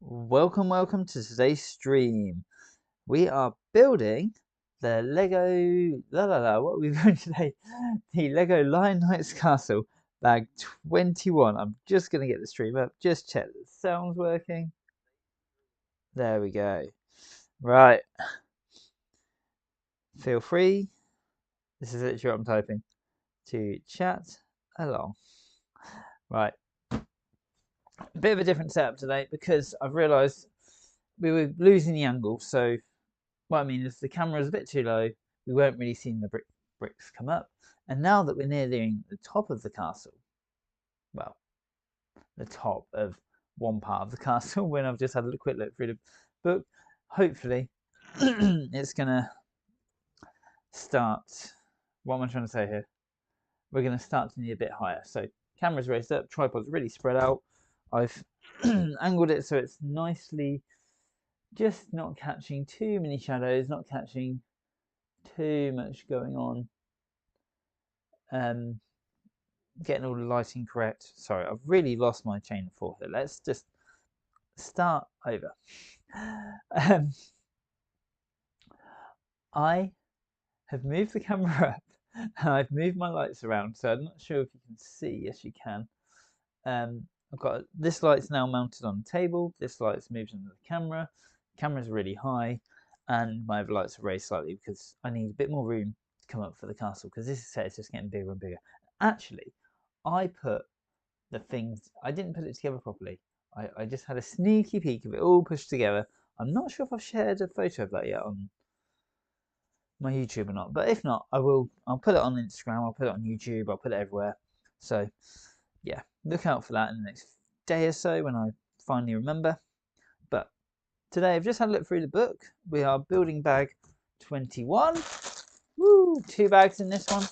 Welcome to today's stream. We are building the Lego what are we doing today? The Lego Lion Knights Castle bag 21. I'm just gonna get the stream up, just check the sound's working. There we go. Right. Feel free. This is literally what I'm typing to chat along. Right. A bit of a different setup today because I've realised we were losing the angle, so what I mean is the camera is a bit too low. We weren't really seeing the bricks come up. And now that we're nearing the top of the castle, well, the top of one part of the castle, when I've just had a quick look through the book, hopefully it's going to start. What am I trying to say here? We're going to start to need a bit higher. So camera's raised up, tripod's really spread out. I've angled it so it's nicely just not catching too many shadows, not catching too much going on. Getting all the lighting correct. Sorry, I've really lost my chain of thought here. Let's just start over. I have moved the camera up and I've moved my lights around, so I'm not sure if you can see. Yes, you can. I've got this light's now mounted on the table. This light's moved into the camera. The camera's really high, and my other lights are raised slightly because I need a bit more room to come up for the castle because this set is just getting bigger and bigger. Actually, I put the things, I didn't put it together properly. I just had a sneaky peek of it all pushed together. I'm not sure if I've shared a photo of that yet on my YouTube or not, but if not, I'll put it on Instagram, I'll put it on YouTube, I'll put it everywhere. So yeah, look out for that in the next day or so when I finally remember. But today I've just had a look through the book. We are building bag 21. Woo! 2 bags in this one.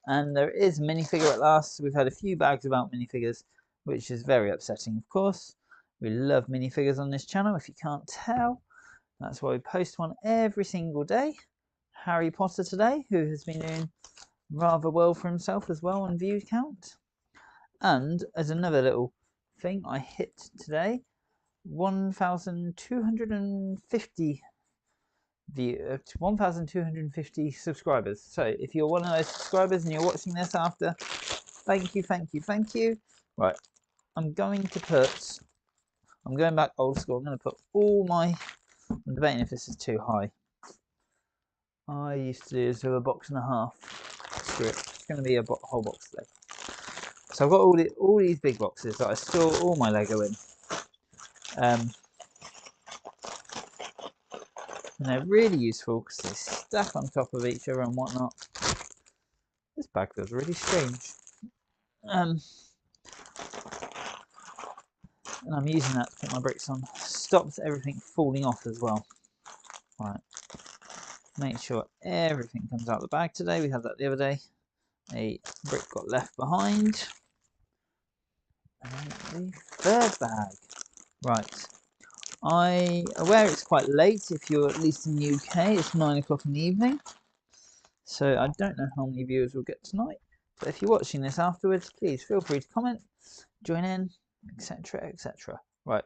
And there is a minifigure at last. We've had a few bags about minifigures, which is very upsetting, of course. We love minifigures on this channel, if you can't tell. That's why we post one every single day. Harry Potter today, who has been doing rather well for himself as well on view count. And as another little thing, I hit today 1,250 1,250 subscribers. So if you're one of those subscribers and you're watching this after, thank you. Right, I'm going back old school. I'm going to put all my, I'm debating if this is too high. I used to do this with a box and a half. Screw it, it's going to be a whole box today. So I've got all these big boxes that I store all my Lego in. And they're really useful because they stack on top of each other and whatnot. This bag feels really strange. And I'm using that to put my bricks on. Stops everything falling off as well. Right. Make sure everything comes out of the bag today. We had that the other day. A brick got left behind. And the third bag. Right. I'm aware it's quite late. If you're at least in the UK, it's 9 o'clock in the evening. So I don't know how many viewers we'll get tonight. But if you're watching this afterwards, please feel free to comment, join in, etc, etc. Right.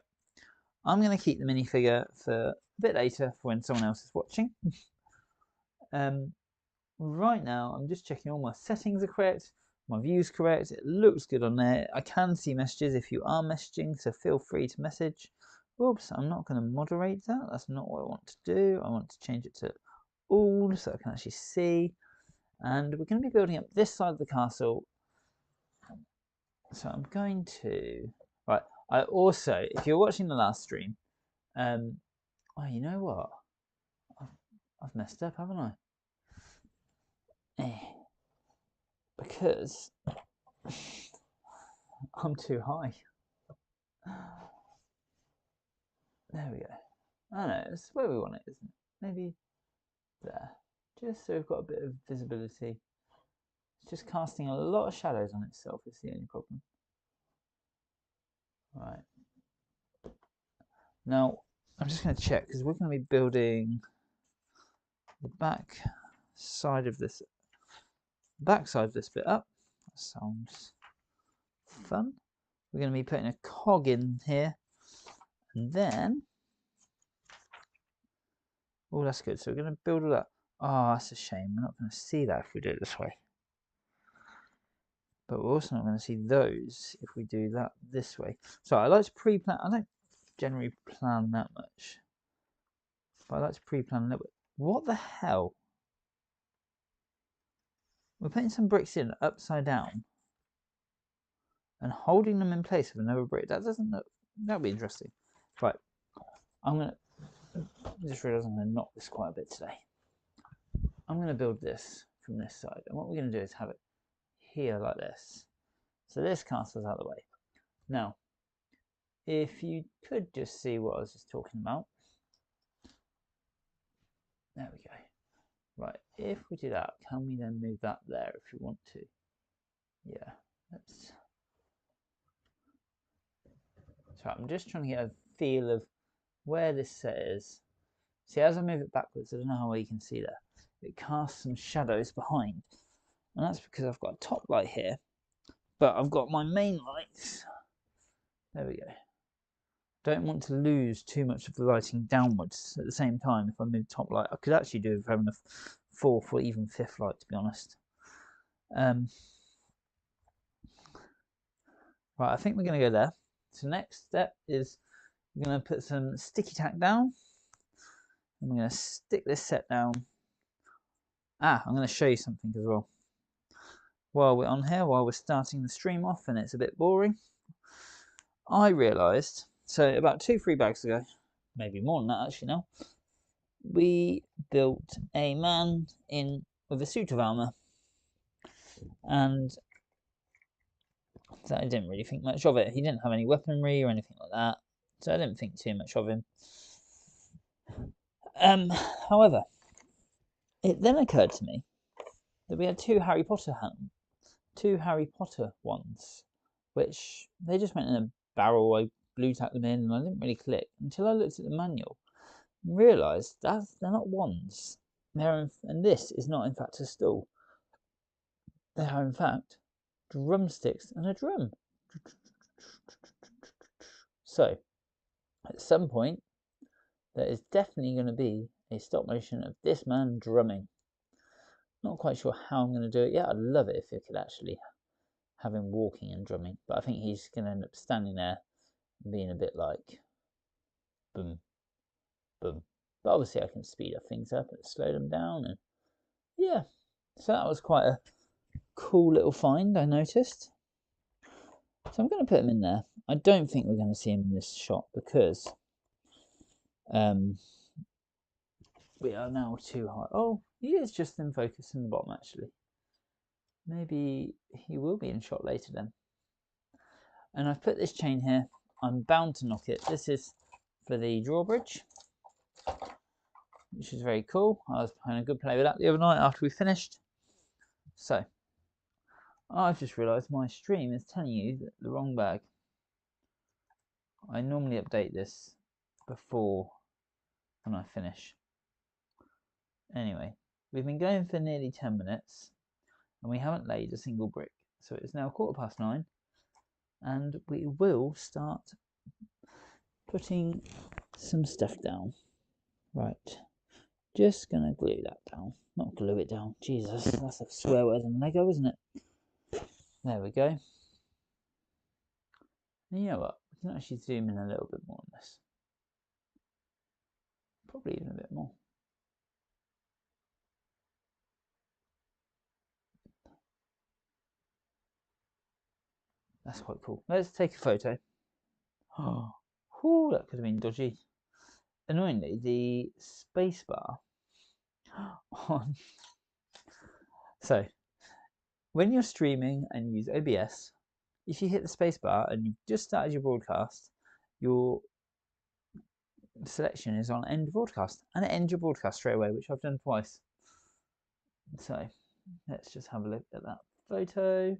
I'm going to keep the minifigure for a bit later for when someone else is watching. Right now, I'm just checking all my settings are correct, my view's correct, it looks good on there. I can see messages if you are messaging, so feel free to message. Oops, I'm not going to moderate that. That's not what I want to do. I want to change it to all so I can actually see. And we're going to be building up this side of the castle. So I'm going to... Right, I also, if you're watching the last stream, oh, you know what? I've messed up, haven't I? Because I'm too high. There we go. I know, it's where we want it, isn't it? Maybe there. Just so we've got a bit of visibility. It's just casting a lot of shadows on itself is the only problem. Right. Now, I'm just going to check because we're going to be building the back side of this bit up. That sounds fun. We're going to be putting a cog in here, And then, oh, that's good. So we're going to build all that. Oh, that's a shame. We're not going to see that if we do it this way. But we're also not going to see those if we do that this way. So I like to pre-plan. I don't generally plan that much, but I like to pre-plan a little bit. What the hell? We're putting some bricks in upside down and holding them in place with another brick. That doesn't look. That'll be interesting. Right. I just realised I'm going to knock this quite a bit today. I'm going to build this from this side, and what we're going to do is have it here like this. So this castle's out of the way. Now, if you could just see what I was just talking about. There we go. Right, if we do that, can we then move that there if we want to? Yeah, let's. So I'm just trying to get a feel of where this set is. See, as I move it backwards, I don't know how well you can see there. It casts some shadows behind. And that's because I've got a top light here, but I've got my main lights. There we go. Don't want to lose too much of the lighting downwards at the same time. If I move top light, I could actually do with having a fourth or even fifth light, to be honest. Right, I think we're going to go there. So next step is we're going to put some sticky tack down. And we're going to stick this set down. I'm going to show you something as well. While we're on here, while we're starting the stream off and it's a bit boring, I realised, so about 2-3 bags ago, maybe more than that actually now, we built a man in with a suit of armour, and I didn't really think much of it. He didn't have any weaponry or anything like that, so I didn't think too much of him. However, it then occurred to me that we had two Harry Potter ones, which they just went in a barrel. I blue tacked them in and I didn't really click until I looked at the manual and realised that they're not wands. And this is not in fact a stool. They are in fact drumsticks and a drum. So at some point there is definitely going to be a stop motion of this man drumming. Not quite sure how I'm going to do it yet. I'd love it if it could actually have him walking and drumming, but I think he's going to end up standing there and being a bit like boom, boom. But obviously I can speed up things up and slow them down, and yeah, so that was quite a cool little find I noticed. So I'm going to put him in there. I don't think we're going to see him in this shot because we are now too high. Oh, he is just in focus in the bottom actually. Maybe he will be in shot later then. And I've put this chain here. I'm bound to knock it. This is for the drawbridge, which is very cool. I was having a good play with that the other night after we finished. So I've just realised my stream is telling you the wrong bag. I normally update this before when I finish. Anyway, we've been going for nearly 10 minutes and we haven't laid a single brick. So it's now 9:15 and we will start putting some stuff down. Right, just gonna glue that down. Not glue it down. Jesus, that's a swear word in Lego, isn't it? There we go. And you know what? We can actually zoom in a little bit more on this. Probably even a bit more. That's quite cool. Let's take a photo. Oh, that could have been dodgy. Annoyingly, the spacebar on. So, when you're streaming and you use OBS, if you hit the spacebar and you've just started your broadcast, your selection is on end broadcast, and it ends your broadcast straight away, which I've done twice. So, let's just have a look at that photo.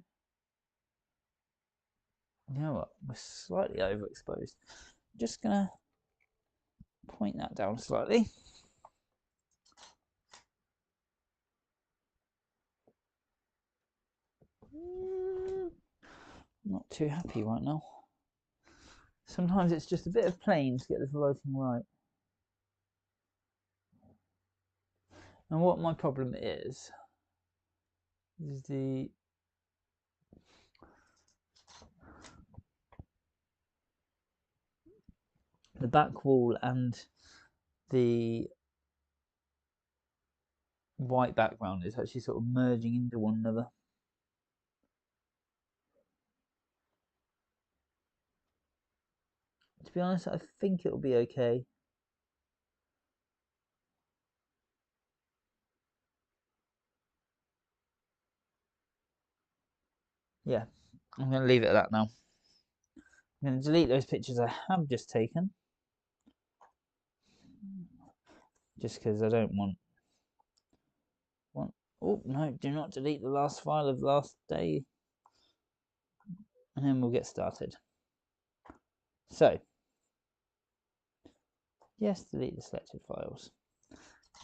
You know what? We're slightly overexposed. I'm just gonna point that down slightly. Not too happy right now. Sometimes it's just a bit of plane to get this lighting right. And what my problem is the back wall and the white background is actually sort of merging into one another. To be honest, I think it'll be okay. Yeah, I'm going to leave it at that now. I'm going to delete those pictures I have just taken, just because I don't want. Oh no, do not delete the last file of last day, and then we'll get started. So, yes, delete the selected files.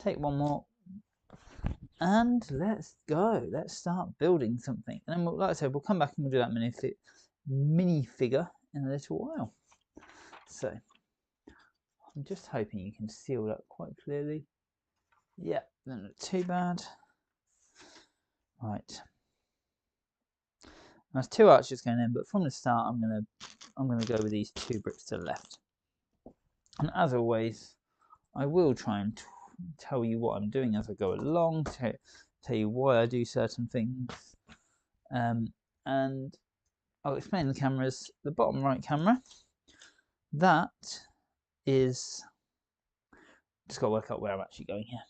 Take one more, and let's go. Let's start building something. And then, like I said, we'll come back and we'll do that minifigure in a little while. So, I'm just hoping you can see all that quite clearly. Yeah, not too bad. Right. There's 2 arches going in, but from the start, I'm gonna go with these 2 bricks to the left. And as always, I will try and tell you what I'm doing as I go along, tell you why I do certain things, and I'll explain the cameras. The bottom right camera, that is, just got to work out where I'm actually going here.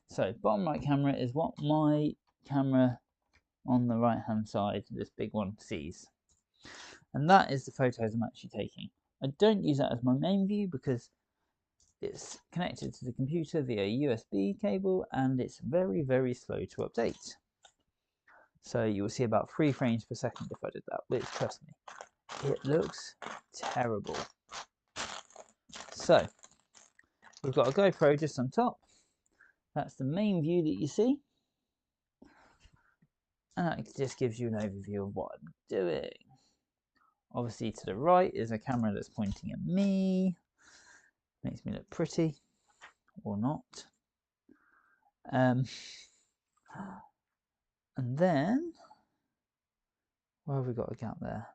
So bottom right camera is what my camera on the right hand side, this big one, sees. And that is the photos I'm actually taking. I don't use that as my main view because it's connected to the computer via USB cable and it's very, very slow to update. So you will see about 3 frames per second if I did that, which, trust me, it looks terrible. So we've got a GoPro just on top. That's the main view that you see. And that just gives you an overview of what I'm doing. Obviously to the right is a camera that's pointing at me. Makes me look pretty, or not. And then, where have we got a gap there?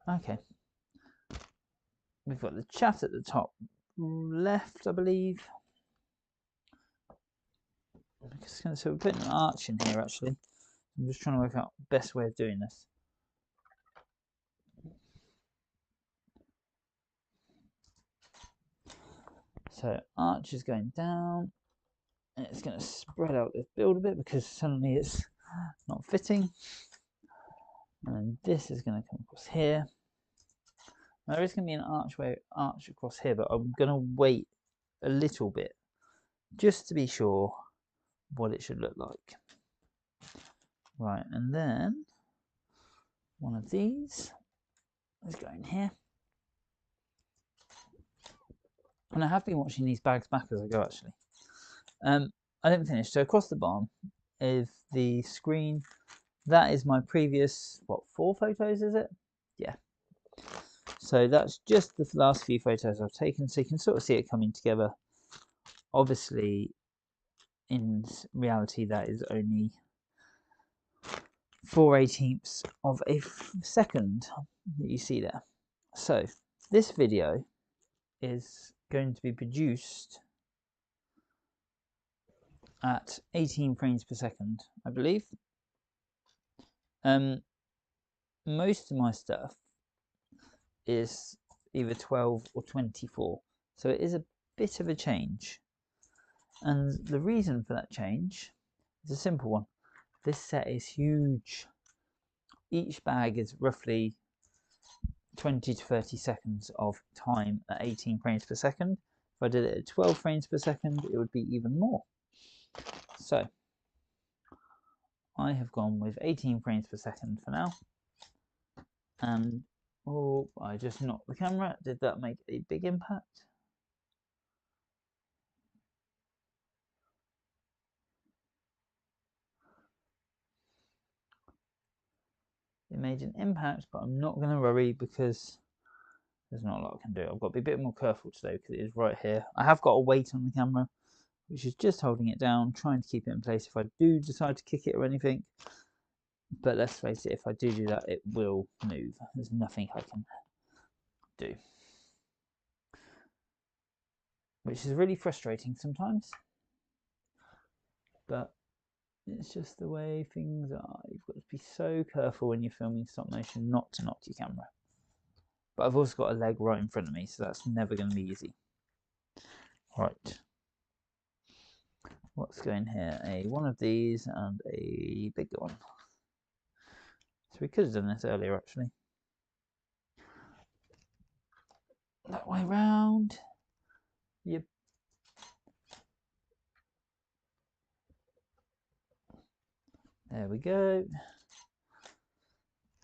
Okay. We've got the chat at the top left, I believe. So we're putting an arch in here, actually. I'm just trying to work out the best way of doing this. So arch is going down, and it's going to spread out this build a bit because suddenly it's not fitting. And this is going to come across here. Now, there is going to be an arch across here, but I'm going to wait a little bit just to be sure what it should look like. Right, and then one of these is going here. And I have been watching these bags back as I go, actually. I didn't finish. So across the bottom is the screen. That is my previous, 4 photos, is it? Yeah. So that's just the last few photos I've taken. So you can sort of see it coming together. Obviously, in reality, that is only 4/18ths of a second that you see there. So this video is going to be produced at 18 frames per second, I believe. Most of my stuff is either 12 or 24, so it is a bit of a change. And the reason for that change is a simple one. This set is huge. Each bag is roughly 20 to 30 seconds of time at 18 frames per second. If I did it at 12 frames per second, it would be even more. So I have gone with 18 frames per second for now. And oh, I just knocked the camera. Did that make a big impact? made an impact, but I'm not going to worry because there's not a lot I can do. I've got to be a bit more careful today because it is right here. I have got a weight on the camera, which is just holding it down, trying to keep it in place if I do decide to kick it or anything. But let's face it, if I do that, it will move. There's nothing I can do, which is really frustrating sometimes. But it's just the way things are. You've got to be so careful when you're filming stop motion not to knock your camera. But I've also got a leg right in front of me, so that's never going to be easy. Right. What's going here? One of these and a bigger one. So we could have done this earlier, actually. That way round. Yep. There we go.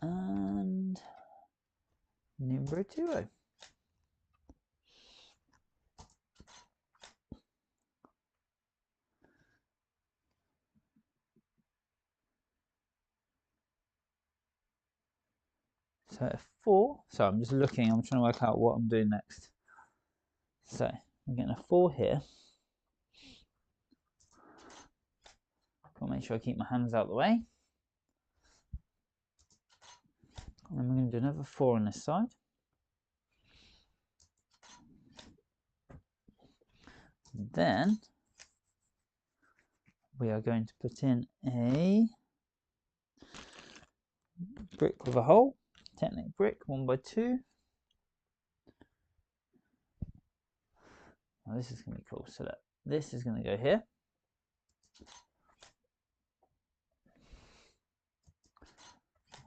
And numero 2. So 4. So I'm just looking, I'm trying to work out what I'm doing next. So I'm getting a 4 here. Got to make sure I keep my hands out of the way. And then we're going to do another 4 on this side. Then we are going to put in a brick with a hole, Technic brick 1x2. Now this is going to be cool. So that this is going to go here.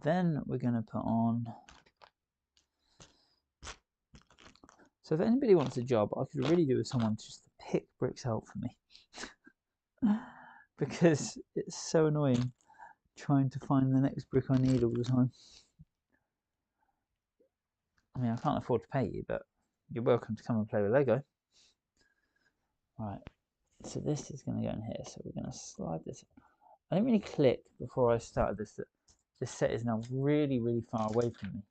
Then we're going to put on. So if anybody wants a job, I could really do with someone just to pick bricks out for me. Because it's so annoying trying to find the next brick I need all the time. I mean, I can't afford to pay you, but you're welcome to come and play with Lego. Right, so this is going to go in here. So we're going to slide this. I didn't really click before I started this that this set is now really, really far away from me.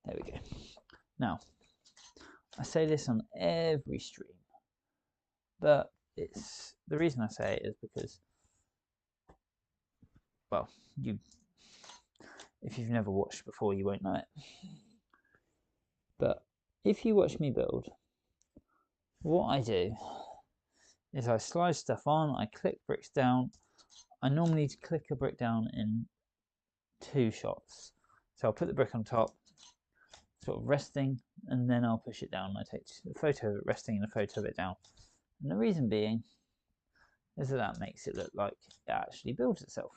There we go. Now, I say this on every stream, but it's the reason I say it is because, well, if you've never watched before, you won't know it. But if you watch me build, what I do is I slide stuff on, I click bricks down. I normally click a brick down in 2 shots. So I'll put the brick on top, sort of resting, and then I'll push it down. I take a photo of it resting and a photo of it down. And the reason being is that makes it look like it actually builds itself.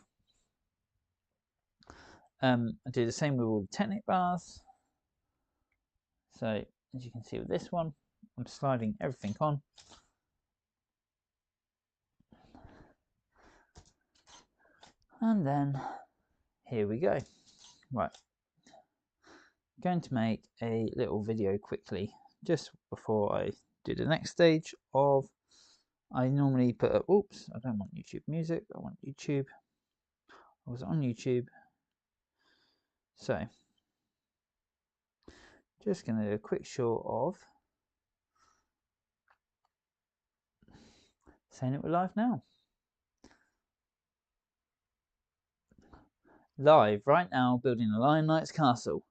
I do the same with all the Technic bars. So as you can see with this one, I'm sliding everything on. And then here we go. Right. I'm going to make a little video quickly just before I do the next stage of, I normally put up, oops, I don't want YouTube music, I want YouTube. I was on YouTube. So just going to do a quick short of saying it we're live now. Live right now, building a Lion Knight's castle.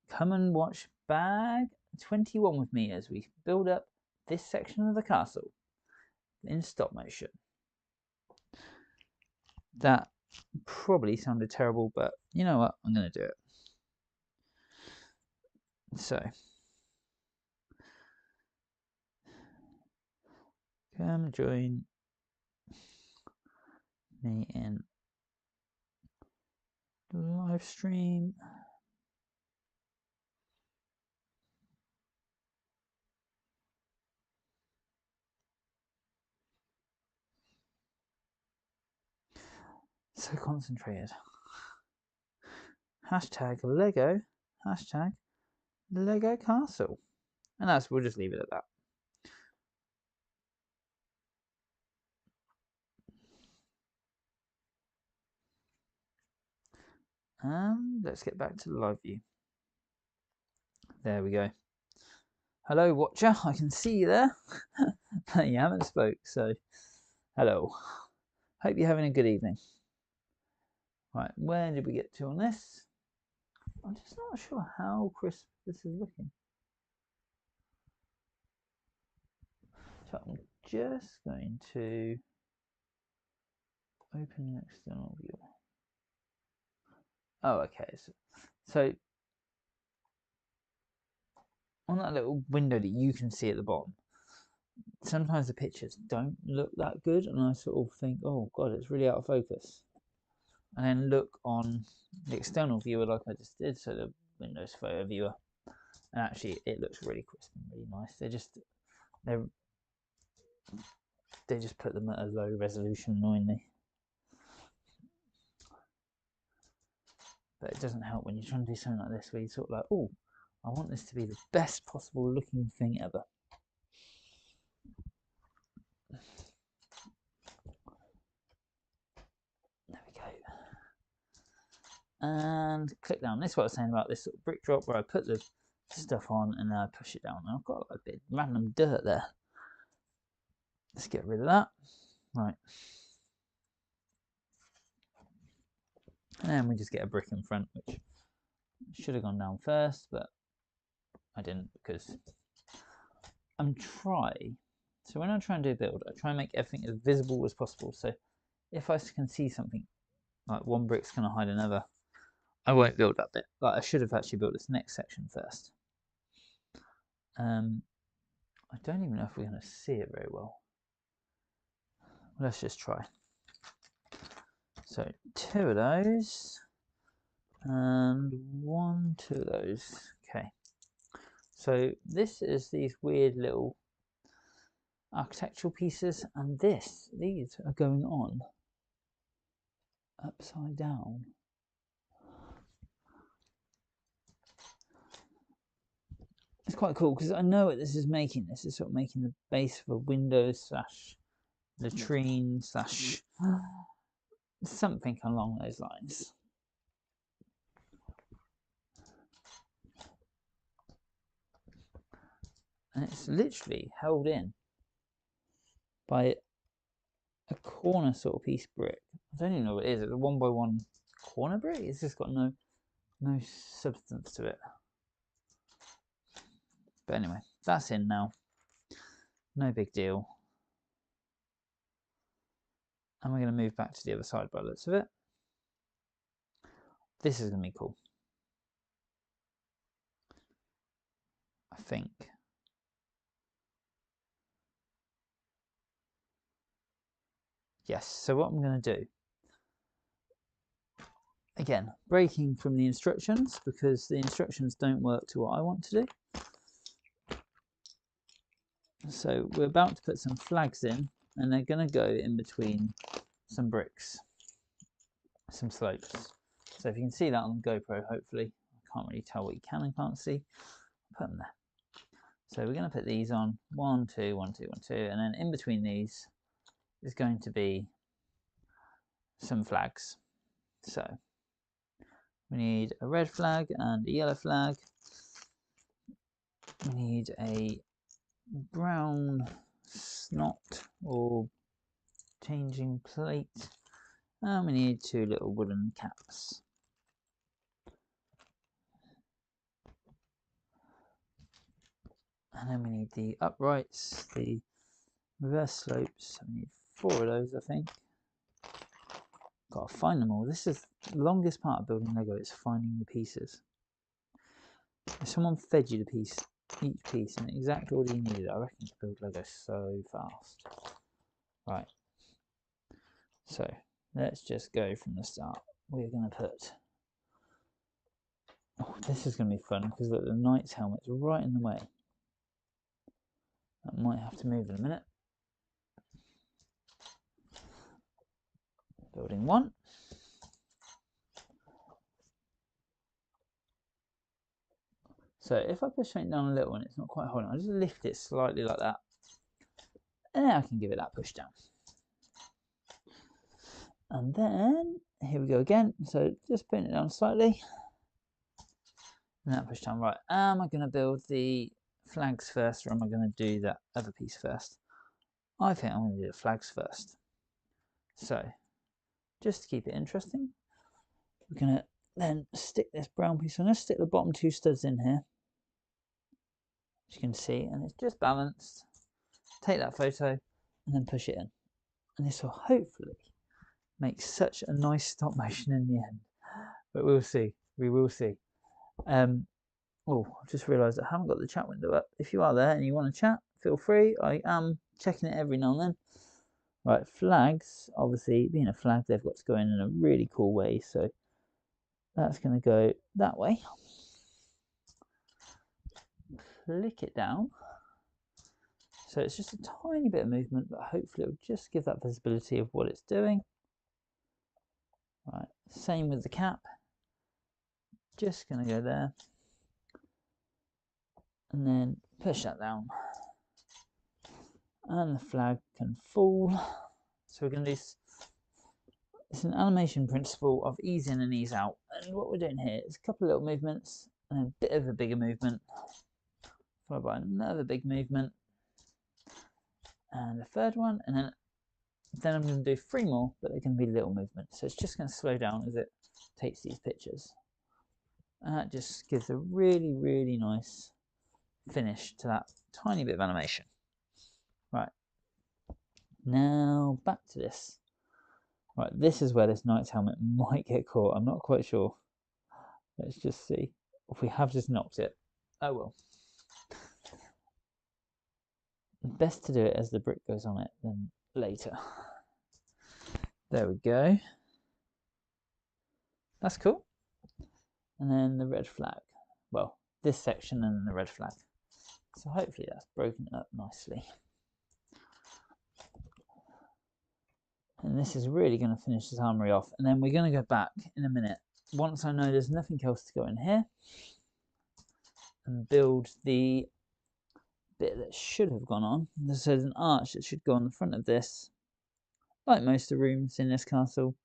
Come and watch bag 21 with me as we build up this section of the castle in stop motion. That probably sounded terrible, but you know what? I'm going to do it. So, come join me in the live stream. So concentrated. Hashtag Lego. Hashtag Lego Castle. And we'll just leave it at that. Let's get back to the live view. There we go. Hello, watcher. I can see you there. You haven't spoke, so hello. Hope you're having a good evening. Right, where did we get to on this? I'm just not sure how crisp this is looking. So I'm just going to open the external view. Oh, okay. So on that little window that you can see at the bottom, sometimes the pictures don't look that good, and I sort of think, oh god, it's really out of focus. And then look on the external viewer like I just did, so the Windows Photo Viewer, and actually it looks really crisp and really nice. They just put them at a low resolution, annoyingly. But it doesn't help when you're trying to do something like this, where you're sort of like, oh, I want this to be the best possible looking thing ever. There we go. And click down. This is what I was saying about this sort of brick drop, where I put the stuff on and then I push it down. Now I've got a bit of random dirt there. Let's get rid of that. Right. And then we just get a brick in front, which should have gone down first, but I didn't, because so when I try and do a build, I try and make everything as visible as possible. So if I can see something, like one brick's going to hide another, I won't build that bit. Like I should have actually built this next section first. I don't even know if we're going to see it very well. Let's just try. So 2 of those, and 1, 2 of those. Okay. So this is these weird little architectural pieces, and these are going on upside down. It's quite cool because I know what this is making. This is sort of making the base of a Windows / Latrine / something along those lines. And it's literally held in by a corner sort of piece brick. I don't even know what it is. It's a 1x1 corner brick. It's just got no substance to it. But anyway, that's in now. No big deal. And we're going to move back to the other side by the looks of it. This is going to be cool. I think. Yes, so what I'm going to do, again, breaking from the instructions, because the instructions don't work to what I want to do. So we're about to put some flags in, and they're going to go in between some bricks, some slopes. So if you can see that on the GoPro, hopefully, I can't really tell what you can and can't see. I'll put them there. So we're going to put these on 1, 2, 1, 2, 1, 2, and then in between these is going to be some flags. So we need a red flag and a yellow flag. We need a brown snot or changing plate, and we need 2 little wooden caps. And then we need the uprights, the reverse slopes. We need 4 of those, I think. Gotta find them all. This is the longest part of building Lego, is finding the pieces. If someone fed you each piece in the exact order you needed, I reckon you could build Lego so fast. Right. So let's just go from the start. We're going to put... Oh, this is going to be fun, because look, the knight's helmet's right in the way. That might have to move in a minute. Building 1. So if I push something down a little and it's not quite holding, I'll just lift it slightly like that. And then I can give it that push down. And then here we go again. So just putting it down slightly. And that push down. Right, am I going to build the flags first, or am I going to do that other piece first? I think I'm going to do the flags first. So just to keep it interesting, we're going to then stick this brown piece on. Let's stick the bottom two studs in here, as you can see, and it's just balanced. Take that photo and then push it in, and this will hopefully make such a nice stop motion in the end. But we'll see. We will see. Oh, I've just realised I haven't got the chat window up. If you are there and you want to chat, feel free. I am checking it every now and then. Right, flags. Obviously, being a flag, they've got to go in a really cool way. So that's going to go that way. Click it down. So it's just a tiny bit of movement, but hopefully it will just give that visibility of what it's doing. Right, same with the cap. Just going to go there. And then push that down. And the flag can fall. So we're going to do, it's an animation principle of ease in and ease out. And what we're doing here is a couple of little movements, and a bit of a bigger movement, followed by another big movement, and a third one, and then I'm going to do 3 more, but they're going to be little movements. So it's just going to slow down as it takes these pictures. And that just gives a really, really nice finish to that tiny bit of animation. Right, now back to this. Right, this is where this knight's helmet might get caught. I'm not quite sure. Let's just see. If we have just knocked it. Oh well. Best to do it as the brick goes on it than later. There we go. That's cool. And then the red flag. Well, this section and then the red flag. So hopefully that's broken up nicely. And this is really going to finish this armory off. And then we're going to go back in a minute, once I know there's nothing else to go in here, and build the bit that should have gone on. There's an arch that should go on the front of this. Like most of the rooms in this castle,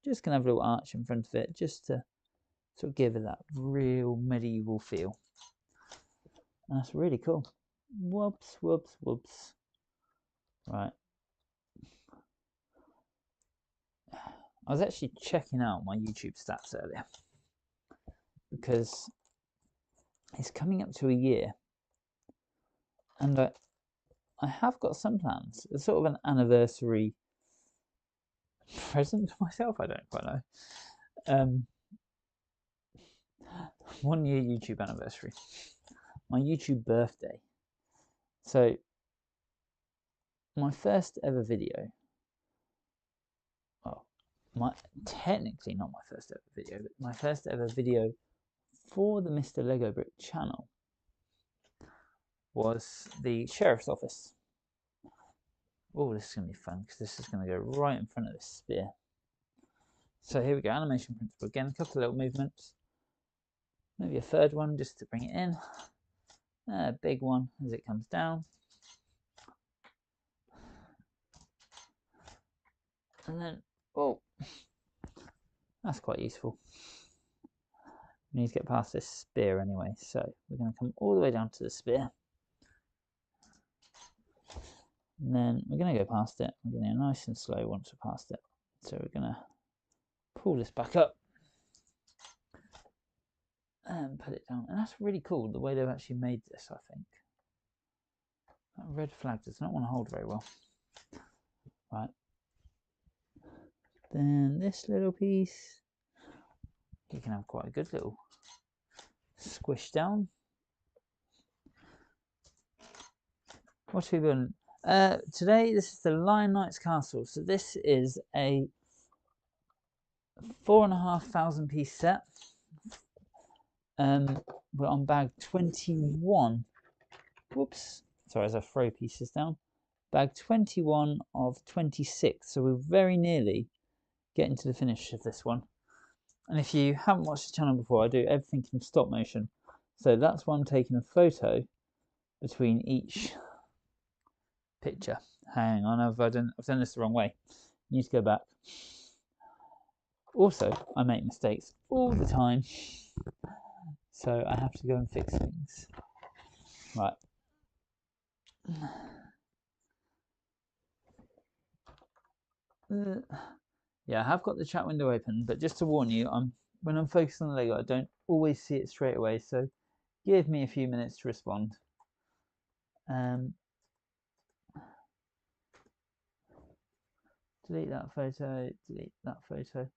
just going to have a little arch in front of it, just to sort of give it that real medieval feel. And that's really cool. Whoops, whoops, whoops. Right. I was actually checking out my YouTube stats earlier, because it's coming up to a year, and I have got some plans. It's sort of an anniversary present to myself. I don't quite know. 1 year YouTube anniversary, my YouTube birthday. So my first ever video. Well, technically not my first ever video, but my first ever video for the Mr. Lego Brick channel was the sheriff's office. Oh, this is going to be fun, because this is going to go right in front of this spear. So here we go, animation principle again, a couple of little movements. Maybe a third one just to bring it in. A big one as it comes down. And then, oh, that's quite useful. We need to get past this spear anyway, so we're going to come all the way down to the spear. And then we're going to go past it. We're going to go nice and slow once we're past it. So we're going to pull this back up and put it down. And that's really cool, the way they've actually made this, I think. That red flag does not want to hold very well. Right. Then this little piece, you can have quite a good little squish down. What are we doing? Today, this is the Lion Knight's Castle. So this is a 4,500 piece set. We're on bag 21. Whoops. Sorry, as I throw pieces down. Bag 21 of 26. So we're very nearly getting to the finish of this one. And if you haven't watched the channel before, I do everything in stop motion. So that's why I'm taking a photo between each picture. Hang on, I've done this the wrong way. You need to go back. Also, I make mistakes all the time, so I have to go and fix things. Right. Yeah, I have got the chat window open, but just to warn you, when I'm focused on the Lego, I don't always see it straight away, so give me a few minutes to respond. Delete that photo, delete that photo.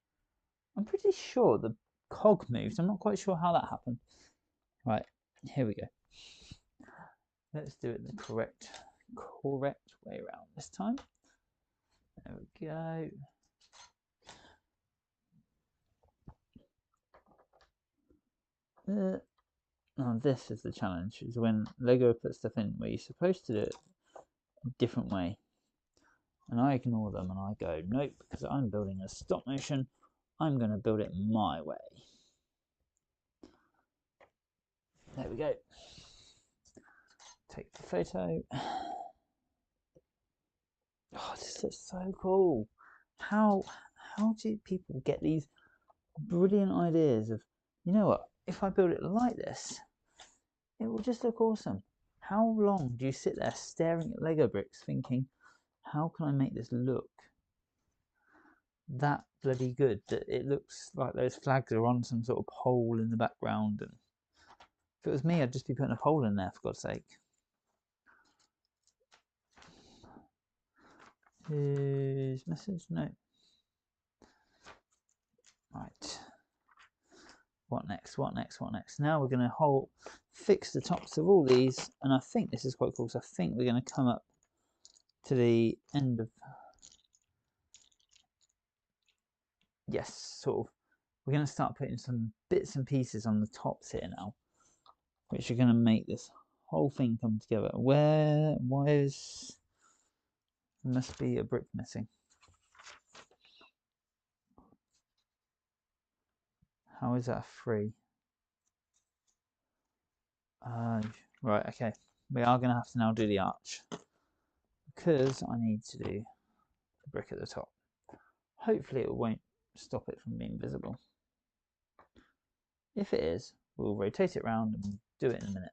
I'm pretty sure the cog moved. I'm not quite sure how that happened. Right, here we go. Let's do it the correct way around this time. There we go. Now this is the challenge, is when Lego puts stuff in where you're supposed to do it a different way. And I ignore them and I go, nope, because I'm building a stop motion, I'm going to build it my way. There we go. Take the photo. Oh, this looks so cool. How do people get these brilliant ideas of, you know what, if I build it like this, it will just look awesome. How long do you sit there staring at Lego bricks thinking, how can I make this look that bloody good that it looks like those flags are on some sort of pole in the background? And if it was me, I'd just be putting a pole in there, for God's sake. His message? No. Right. What next? What next? What next? Now we're going to fix the tops of all these, and I think this is quite cool. So I think we're going to come up to the end of, yes, sort of. We're going to start putting some bits and pieces on the tops here now, which are going to make this whole thing come together. Why is, there must be a brick missing. How is that free? Right, okay. We are going to have to now do the arch, because I need to do the brick at the top. Hopefully it won't stop it from being visible. If it is, we'll rotate it around and do it in a minute.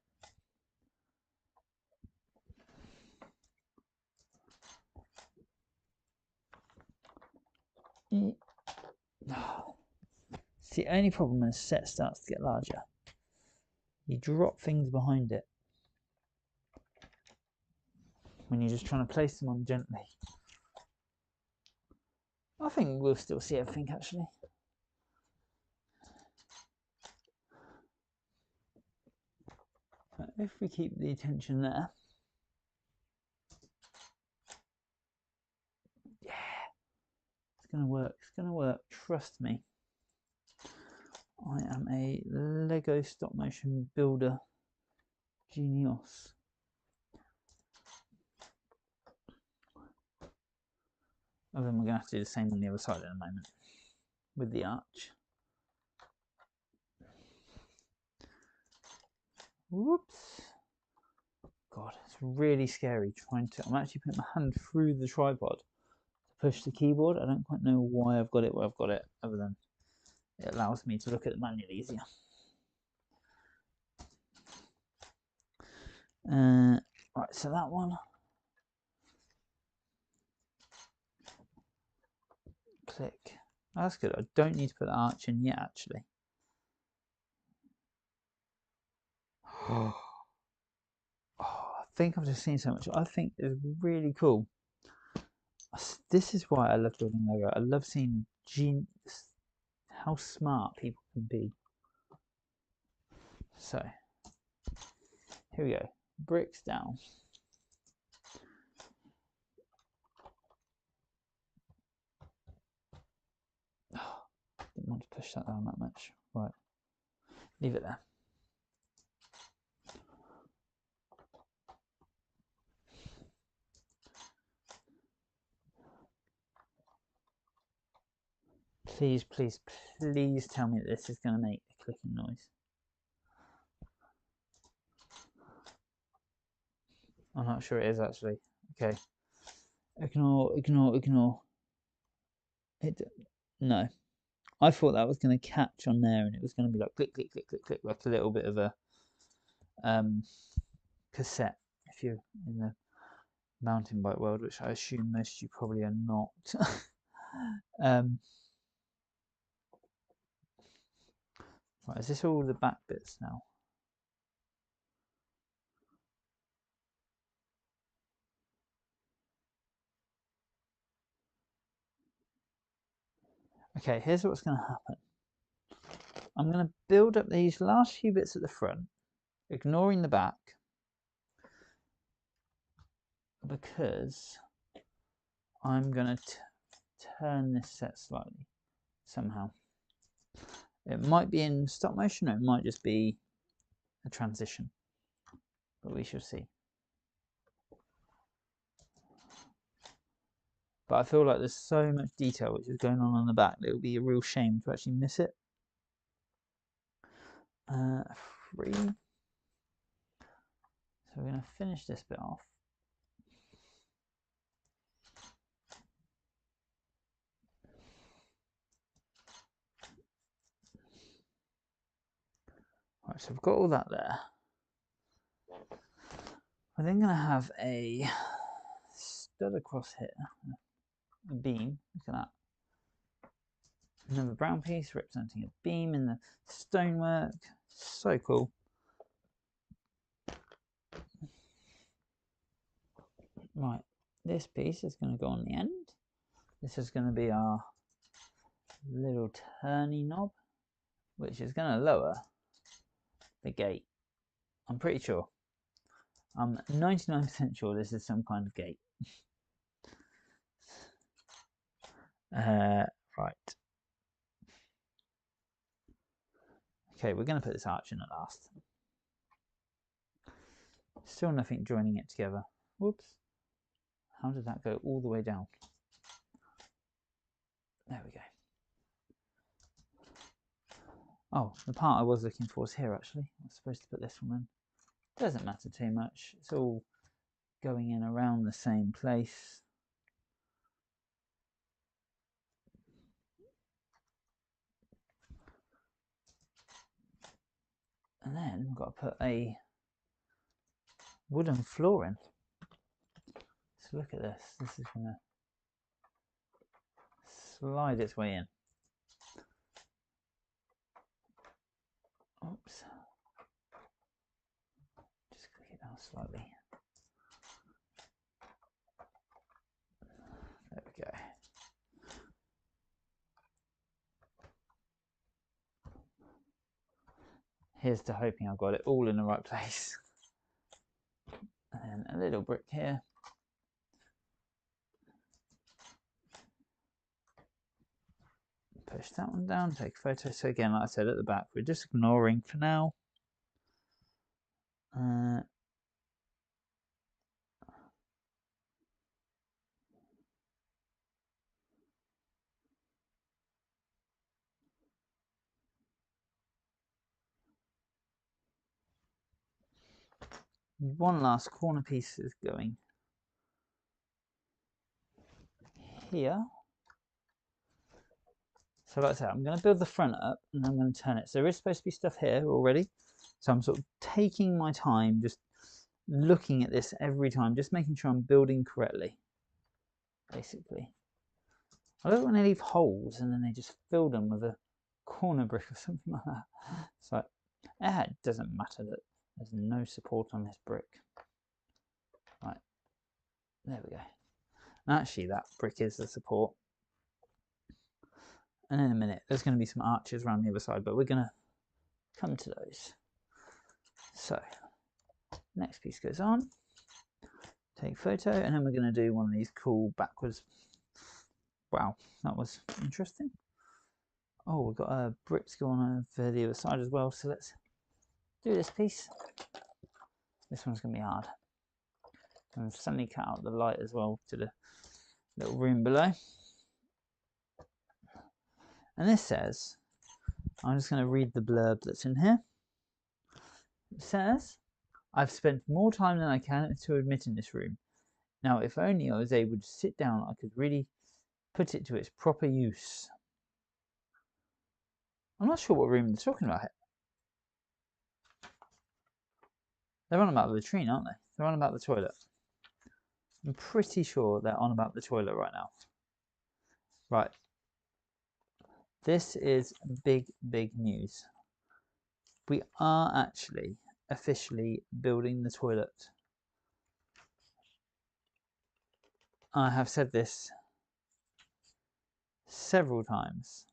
It's the only problem when a set starts to get larger. You drop things behind it when you're just trying to place them on gently. I think we'll still see everything actually. But if we keep the attention there. Yeah, it's going to work. It's going to work. Trust me. I am a Lego stop motion builder genius. And then we're going to have to do the same on the other side in a moment with the arch. Whoops. God, it's really scary trying to, I'm actually putting my hand through the tripod to push the keyboard. I don't quite know why I've got it where I've got it, other than it allows me to look at the manual easier. Right, so that one. Click. Oh, that's good. I don't need to put the arch in yet, actually. Oh, I think I've just seen so much. I think it's really cool. This is why I love building Lego. I love seeing how smart people can be. So, here we go. Bricks down. Didn't want to push that down that much. Right. Leave it there. Please, please, please tell me that this is going to make a clicking noise. I'm not sure it is actually. Okay. Ignore. No. I thought that was going to catch on there and it was going to be like click, click, click, click, click, like a little bit of a cassette if you're in the mountain bike world, which I assume most of you probably are not. Right, is this all the back bits now? Okay, here's what's going to happen. I'm going to build up these last few bits at the front, ignoring the back, because I'm going to turn this set slightly somehow. It might be in stop motion, or it might just be a transition, but we shall see. But I feel like there's so much detail which is going on the back that it would be a real shame to actually miss it. 3. So we're going to finish this bit off. Right, so we've got all that there. We're then going to have a stud across here, a beam, look at that. Another brown piece representing a beam in the stonework, so cool. Right, this piece is going to go on the end. This is going to be our little turny knob, which is going to lower the gate. I'm pretty sure. I'm 99% sure this is some kind of gate. Right. Okay, we're going to put this arch in at last. Still nothing joining it together. Whoops. How did that go all the way down? There we go. Oh, the part I was looking for is here actually. I was supposed to put this one in. Doesn't matter too much. It's all going in around the same place. And then we've got to put a wooden floor in. So look at this. This is going to slide its way in. Oops. Just click it down slightly. There we go. Here's to hoping I've got it all in the right place. And a little brick here. Push that one down, take a photo. So again, like I said at the back, we're just ignoring for now. One last corner piece is going here. So like I said, I'm going to build the front up and I'm going to turn it. So there is supposed to be stuff here already. So I'm sort of taking my time, just looking at this every time, just making sure I'm building correctly, basically. I don't want to leave holes and then they just fill them with a corner brick or something like that. So it doesn't matter that there's no support on this brick. Right, there we go. And actually that brick is the support. And in a minute there's going to be some arches around the other side, but we're going to come to those. So next piece goes on, take photo, and then we're going to do one of these cool backwards. Wow, that was interesting. Oh, we've got a brick to go on over the other side as well, so let's do this piece. This one's going to be hard. And suddenly cut out the light as well to the little room below. And this says, I'm just going to read the blurb that's in here. It says, I've spent more time than I can to admit in this room. Now, if only I was able to sit down, I could really put it to its proper use. I'm not sure what room they're talking about here. They're on about the latrine, aren't they? They're on about the toilet. I'm pretty sure they're on about the toilet right now. Right. This is big, big news. We are actually officially building the toilet. I have said this several times,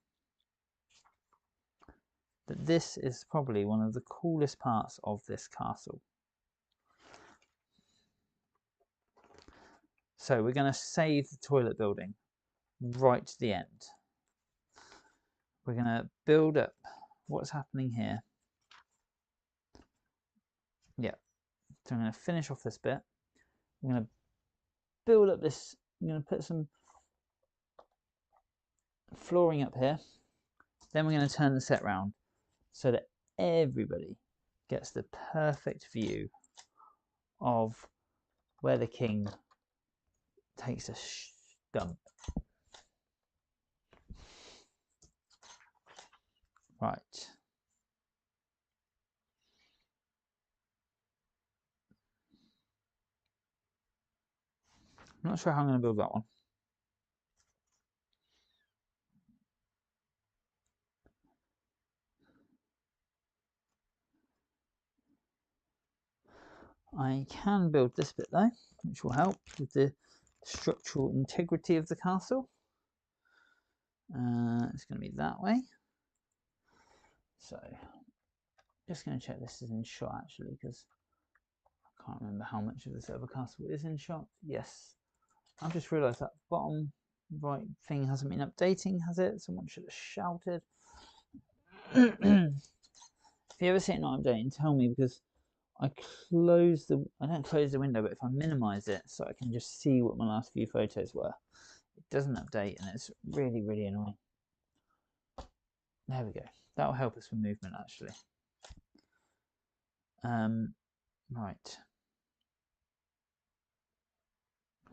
that this is probably one of the coolest parts of this castle. So we're going to save the toilet building right to the end. We're going to build up what's happening here. Yeah, so I'm going to finish off this bit. I'm going to build up this. I'm going to put some flooring up here. Then we're going to turn the set round so that everybody gets the perfect view of where the king takes a dump. Right. I'm not sure how I'm going to build that one. I can build this bit though, which will help with the structural integrity of the castle. It's going to be that way. So, just going to check this is in shot actually, because I can't remember how much of this other castle is in shot. Yes, I've just realised that bottom right thing hasn't been updating, has it? Someone should have shouted. If you ever see it not updating, tell me, because I don't close the window, but if I minimize it so I can just see what my last few photos were, it doesn't update, and it's really, really annoying. There we go. That'll help us with movement, actually. Right.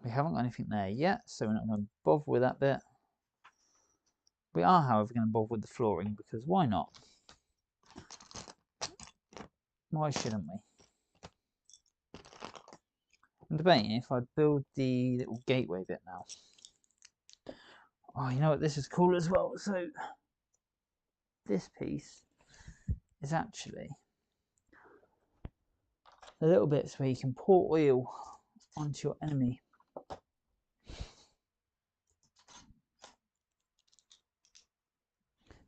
We haven't got anything there yet, so we're not going to bother with that bit. We are, however, going to bother with the flooring, because why not? Why shouldn't we? I'm debating if I build the little gateway bit now. Oh, you know what? This is cool as well. So this piece is actually the little bits where you can pour oil onto your enemy.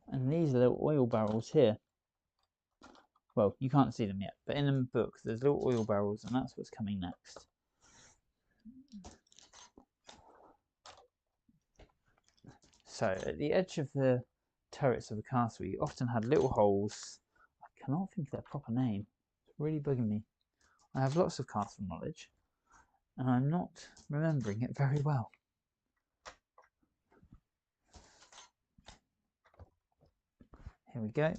And these are little oil barrels here. Well, you can't see them yet, but in the book there's little oil barrels, and that's what's coming next. So at the edge of the turrets of the castle, you often had little holes. I cannot think of their proper name. It's really bugging me. I have lots of castle knowledge, and I'm not remembering it very well. Here we go.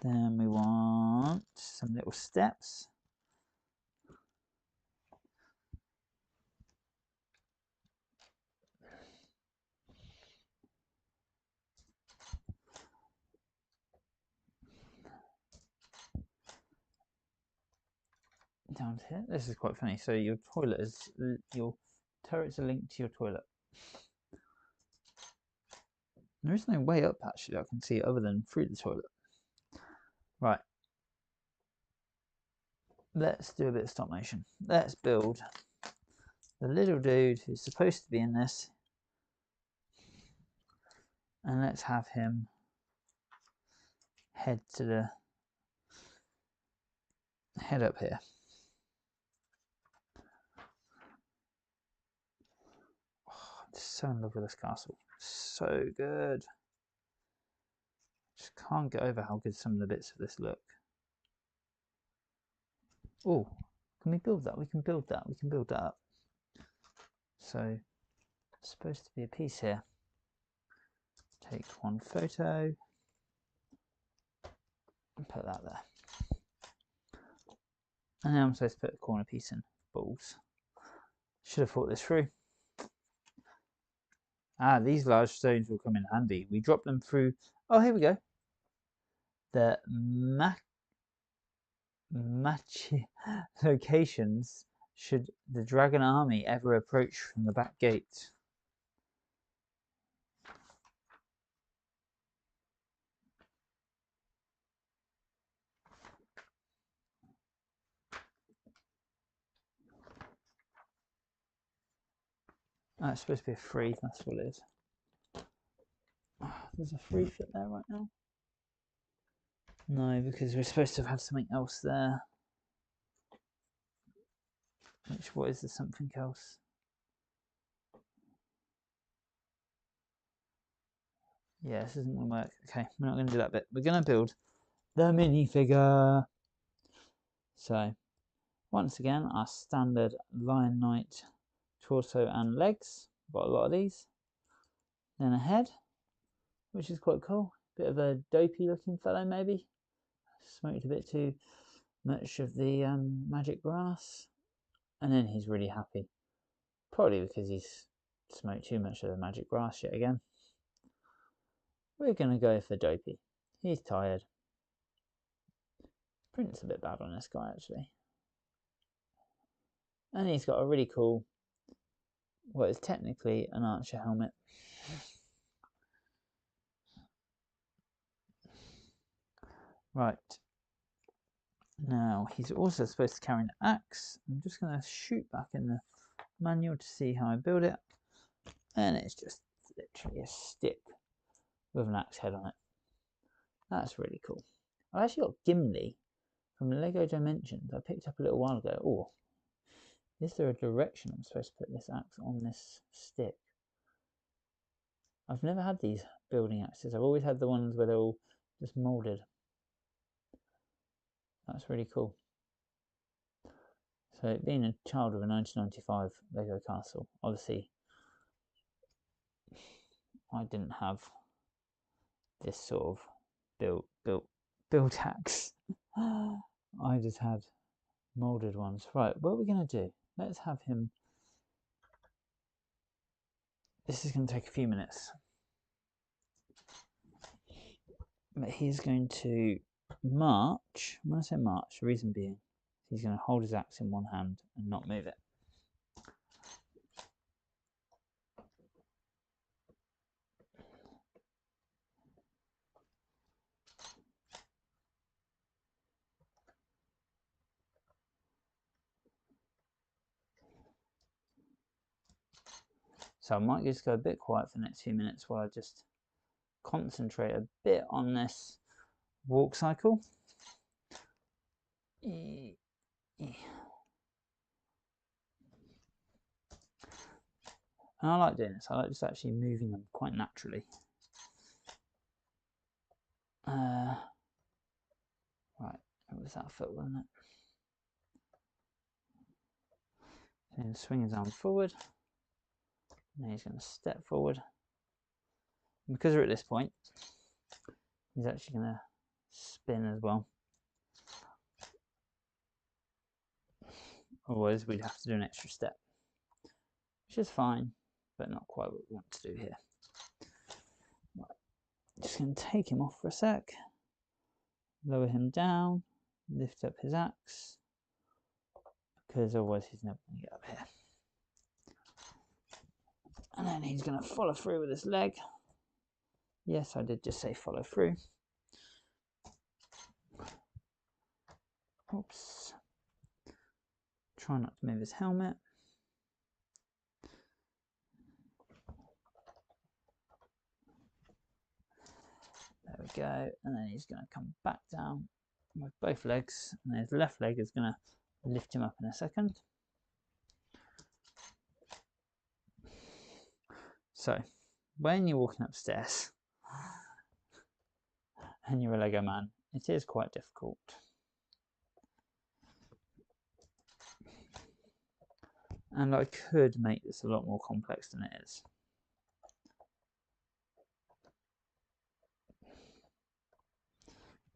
Then we want some little steps. Down here. This is quite funny. So your toilet is, your turrets are linked to your toilet. There is no way up actually I can see other than through the toilet. Right. Let's do a bit of stop motion. Let's build the little dude who's supposed to be in this. And let's have him head up here. Oh, I'm just so in love with this castle. So good. Just can't get over how good some of the bits of this look. Oh, can we build that? We can build that. We can build that up. So, it's supposed to be a piece here. Take one photo and put that there. And now I'm supposed to put a corner piece in. Balls. Should have thought this through. Ah, these large stones will come in handy. We drop them through Oh, here we go. The locations should the dragon army ever approach from the back gate. Oh, it's supposed to be a free, that's what it is. Oh, there's a free fit there right now. No, because we're supposed to have something else there. What is the something else? Yeah, this isn't going to work. Okay, we're not going to do that bit. We're going to build the minifigure. So, once again, our standard lion knight torso and legs. Got a lot of these. Then a head, which is quite cool. Bit of a dopey looking fellow, maybe. Smoked a bit too much of the magic grass. And then he's really happy. Probably because he's smoked too much of the magic grass yet again. We're going to go for dopey. He's tired. Print's a bit bad on this guy, actually. And he's got a really cool, what is technically an archer helmet. Right. Now, he's also supposed to carry an axe. I'm just going to shoot back in the manual to see how I build it. And it's just literally a stick with an axe head on it. That's really cool. I actually got Gimli from Lego Dimensions. I picked up a little while ago. Oh, is there a direction I'm supposed to put this axe on this stick? I've never had these building axes. I've always had the ones where they're all just moulded. That's really cool. So, being a child of a 1995 Lego castle, obviously I didn't have this sort of build axe. I just had moulded ones. Right, what are we going to do? Let's have him. This is going to take a few minutes. But he's going to march. When I say march, the reason being, he's going to hold his axe in one hand and not move it. So I might just go a bit quiet for the next few minutes while I just concentrate a bit on this walk cycle. And I like doing this. I like just actually moving them quite naturally. Right, it was that foot, wasn't it? And swing his arm forward. Now he's going to step forward. And because we're at this point, he's actually going to spin as well. Otherwise, we'd have to do an extra step, which is fine, but not quite what we want to do here. Right. Just going to take him off for a sec, lower him down, lift up his axe, because otherwise he's never going to get up here. And then he's going to follow through with his leg. Yes, I did just say follow through. Oops. Try not to move his helmet. There we go. And then he's going to come back down with both legs. And his left leg is going to lift him up in a second. So, when you're walking upstairs and you're a Lego man, it is quite difficult. And I could make this a lot more complex than it is.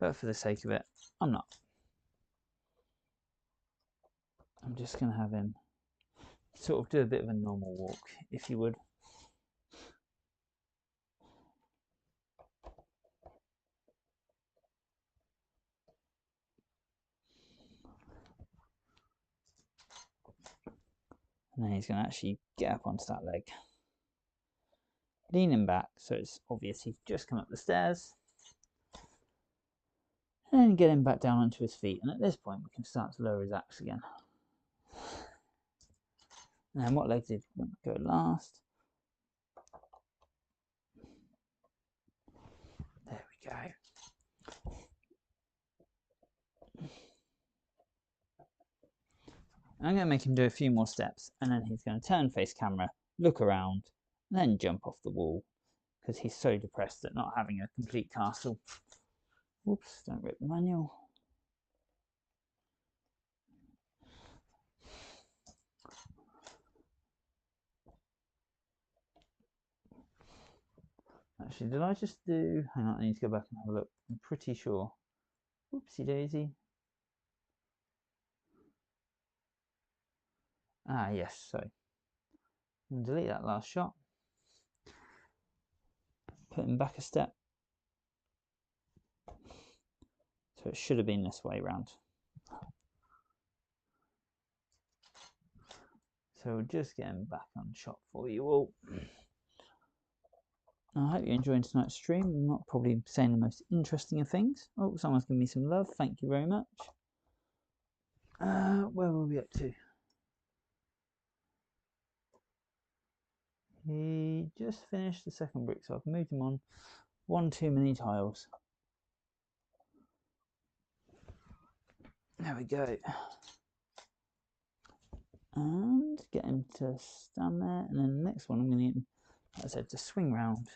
But for the sake of it, I'm not. I'm just going to have him sort of do a bit of a normal walk, if you would. And then he's going to actually get up onto that leg. Leaning back, so it's obvious he's just come up the stairs. And get him back down onto his feet. And at this point, we can start to lower his axe again. And what leg did go last? There we go. I'm going to make him do a few more steps, and then he's going to turn face camera, look around, and then jump off the wall, because he's so depressed at not having a complete castle. Whoops, don't rip the manual. Actually, did I just do... Hang on, I need to go back and have a look. I'm pretty sure. Whoopsie daisy. Ah, yes, so. I'm going to delete that last shot. Put him back a step. So it should have been this way round. So we'll just get him back on shot for you all. I hope you're enjoying tonight's stream. I'm not probably saying the most interesting of things. Oh, someone's giving me some love. Thank you very much. Where were we up to? He just finished the second brick, so I've moved him on one too many tiles. There we go. And get him to stand there. And then the next one, I'm going to get him, like I said, to swing round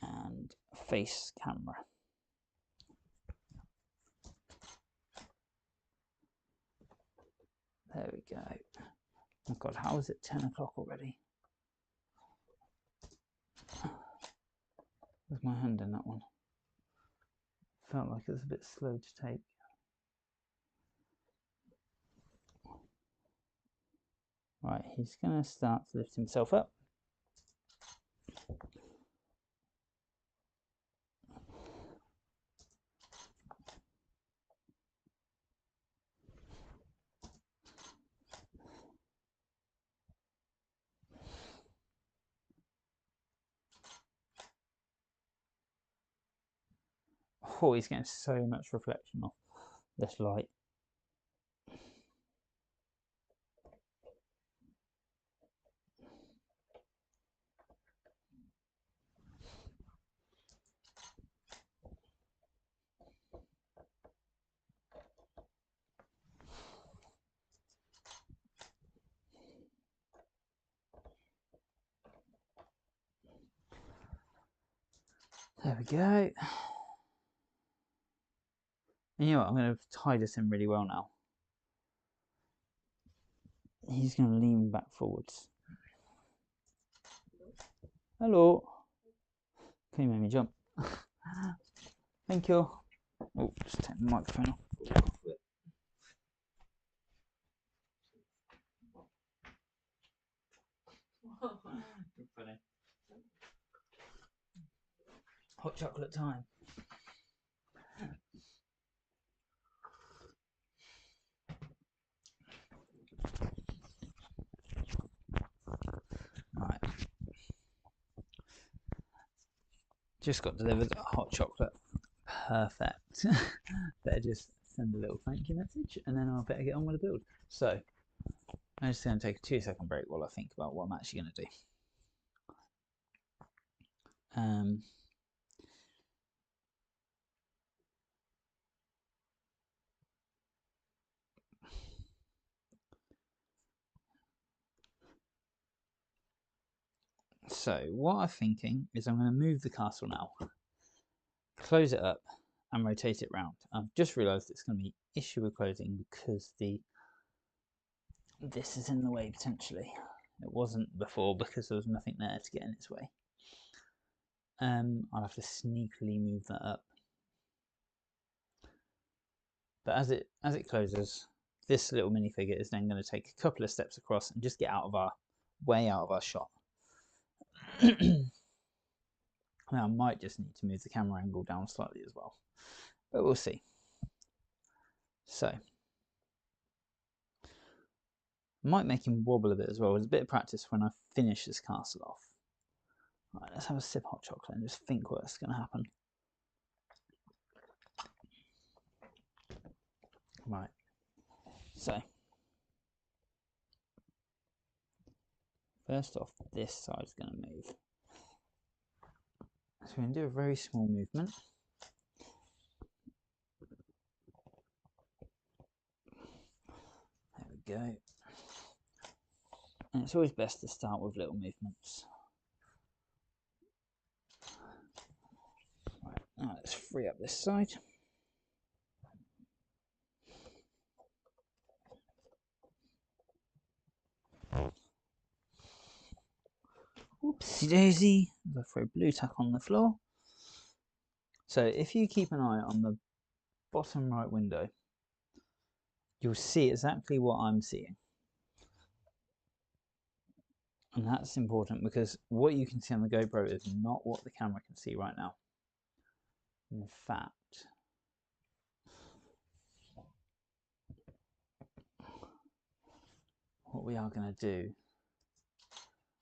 and face camera. There we go. Oh God, how is it 10 o'clock already? Where's my hand in that one? Felt like it was a bit slow to take. Right, he's going to start to lift himself up. Oh, he's getting so much reflection off this light. There we go. And you know what, I'm going to tie this in really well now. He's going to lean back forwards. Hello. Can you make me jump? Thank you. Oh, just take the microphone off. Funny. Hot chocolate time. Right. Just got delivered hot chocolate. Perfect. Better just send a little thank you message and then I'll better get on with the build. So I'm just going to take a 2-second break while I think about what I'm actually going to do. So what I'm thinking is I'm going to move the castle now, close it up and rotate it round. I've just realised it's going to be issue with closing because this is in the way potentially. It wasn't before because there was nothing there to get in its way. I'll have to sneakily move that up. But as it closes, this little minifigure is then going to take a couple of steps across and just get way out of our shot. Now I might just need to move the camera angle down slightly as well, but we'll see. So I might make him wobble a bit as well. It's a bit of practice when I finish this castle off. Right, let's have a sip of hot chocolate and just think what's going to happen. Right, so first off, this side's going to move. So we're going to do a very small movement. There we go. And it's always best to start with little movements. Right, now let's free up this side. Oopsie daisy, I'll throw blue tack on the floor. So if you keep an eye on the bottom right window, you'll see exactly what I'm seeing. And that's important because what you can see on the GoPro is not what the camera can see right now. In fact, what we are going to do,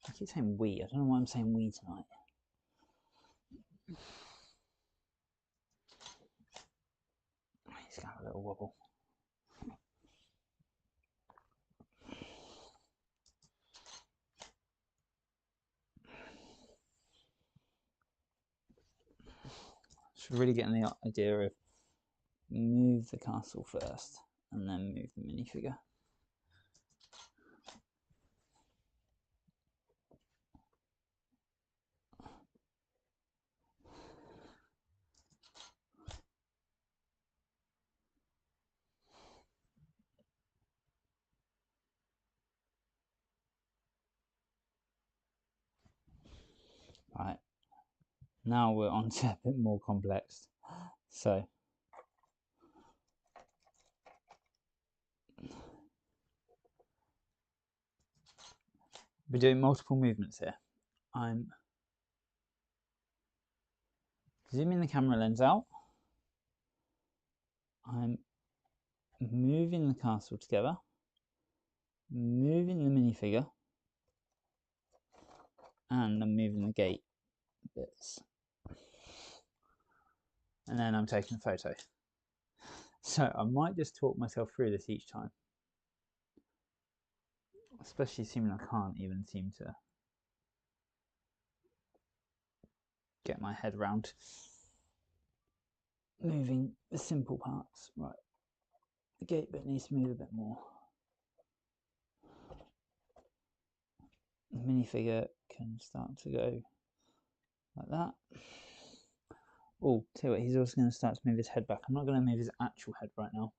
I keep saying we, I don't know why I'm saying we tonight. He's got a little wobble. Should really get the idea of move the castle first and then move the minifigure. Right, now we're on to a bit more complex. So we're doing multiple movements here. I'm zooming the camera lens out. I'm moving the castle together, moving the minifigure, and I'm moving the gate bits. And then I'm taking a photo. So I might just talk myself through this each time. Especially assuming I can't even seem to get my head around moving the simple parts. Right, the gate bit needs to move a bit more. The minifigure can start to go like that. Oh, tell you what, he's also going to start to move his head back. I'm not going to move his actual head right now.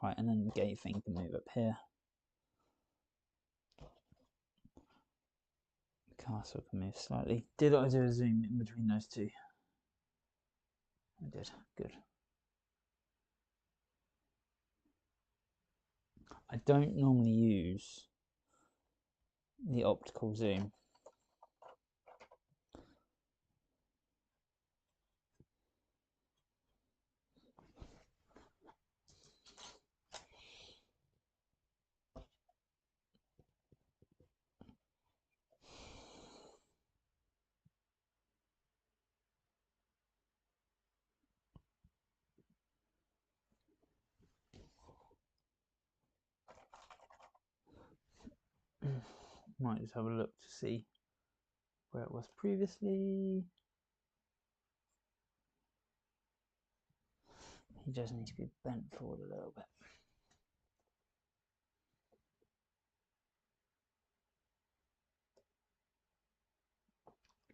Right, and then the gate thing can move up here. The castle can move slightly. Did I do a zoom in between those two? I did, good. I don't normally use the optical zoom. Might just have a look to see where it was previously. He just needs to be bent forward a little bit.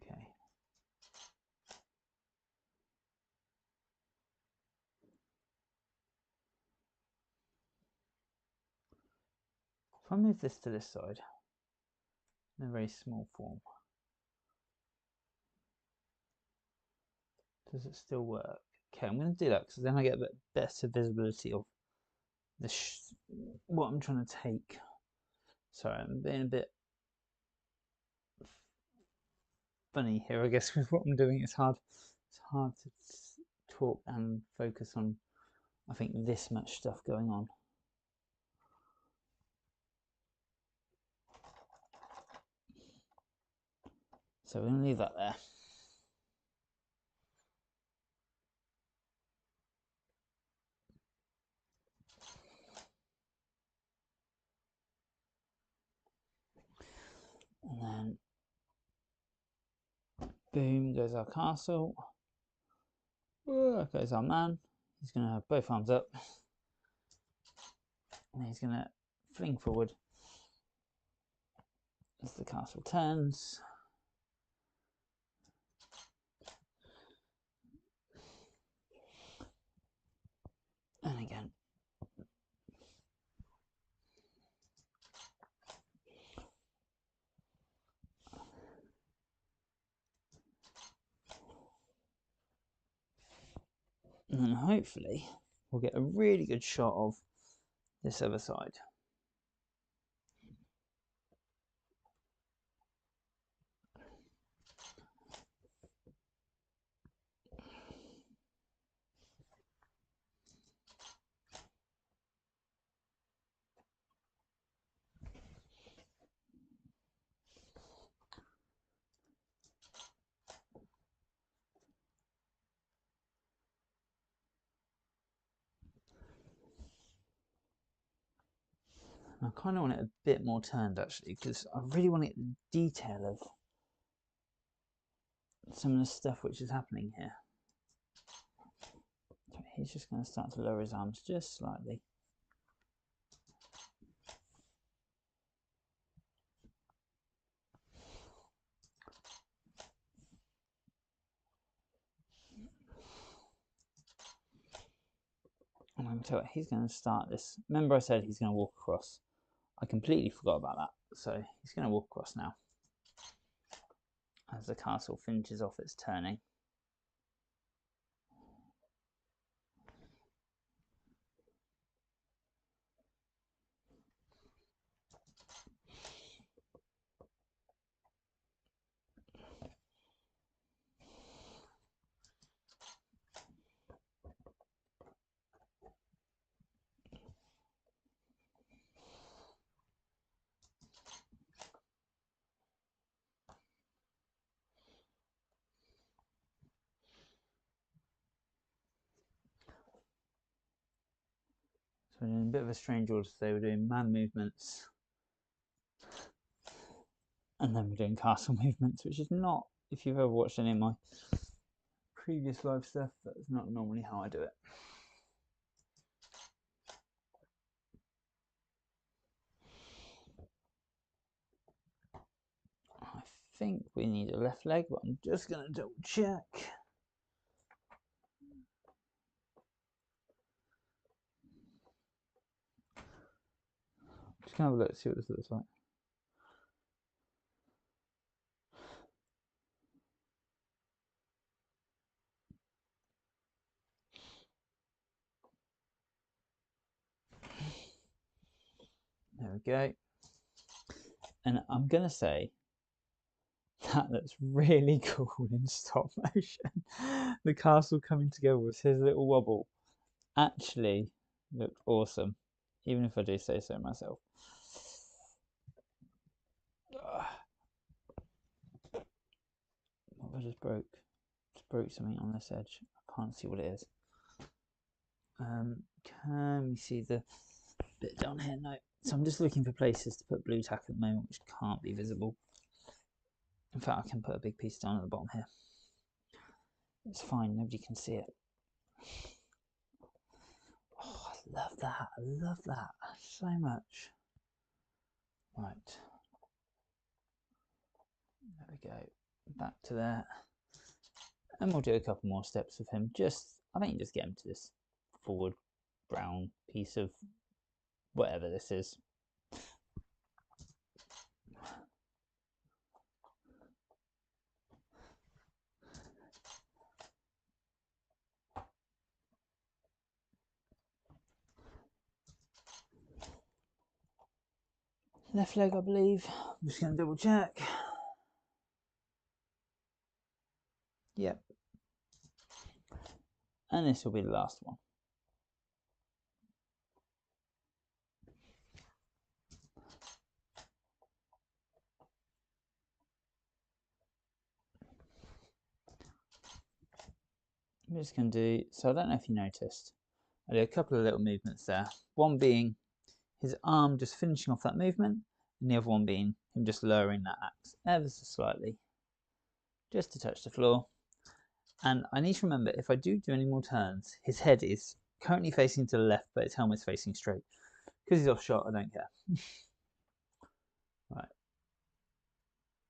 Okay. If I move this to this side in a very small form, does it still work? Okay, I'm going to do that because then I get a bit better visibility of the what I'm trying to take. Sorry, I'm being a bit funny here, I guess, with what I'm doing. It's hard to talk and focus on I think this much stuff going on. So we're going to leave that there. And then, boom, goes our castle. Goes our man. He's going to have both arms up. And he's going to fling forward as the castle turns. And again. And then hopefully we'll get a really good shot of this other side. I kind of want it a bit more turned actually, because I really want to get the detail of some of the stuff which is happening here. Okay, he's just going to start to lower his arms just slightly. And I'm telling you, he's going to start this. Remember I said he's going to walk across. I completely forgot about that. So he's going to walk across now. As the castle finishes off its turning. So we're doing a bit of a strange order today. We're doing man movements. And then we're doing castle movements, which is not, if you've ever watched any of my previous live stuff, that's not normally how I do it. I think we need a left leg, but I'm just going to double check. Just going to have a look, see what this looks like. There we go. And I'm going to say that looks really cool in stop motion. The castle coming together with his little wobble actually looked awesome, even if I do say so myself. What I just broke? Just broke something on this edge. I can't see what it is. Can we see the bit down here? No. So I'm just looking for places to put blue tack at the moment, which can't be visible. In fact, I can put a big piece down at the bottom here. It's fine, nobody can see it. Oh, I love that. I love that so much. Right. There we go. Back to there. And we'll do a couple more steps with him. I think just get him to this forward brown piece of whatever this is. Left leg, I believe. I'm just going to double check. Yep. And this will be the last one. I'm just going to do, so I don't know if you noticed, I did a couple of little movements there. One being his arm just finishing off that movement, and the other one being him just lowering that axe ever so slightly, just to touch the floor. And I need to remember, if I do any more turns, his head is currently facing to the left, but his helmet's facing straight. Because he's off shot, I don't care. Right.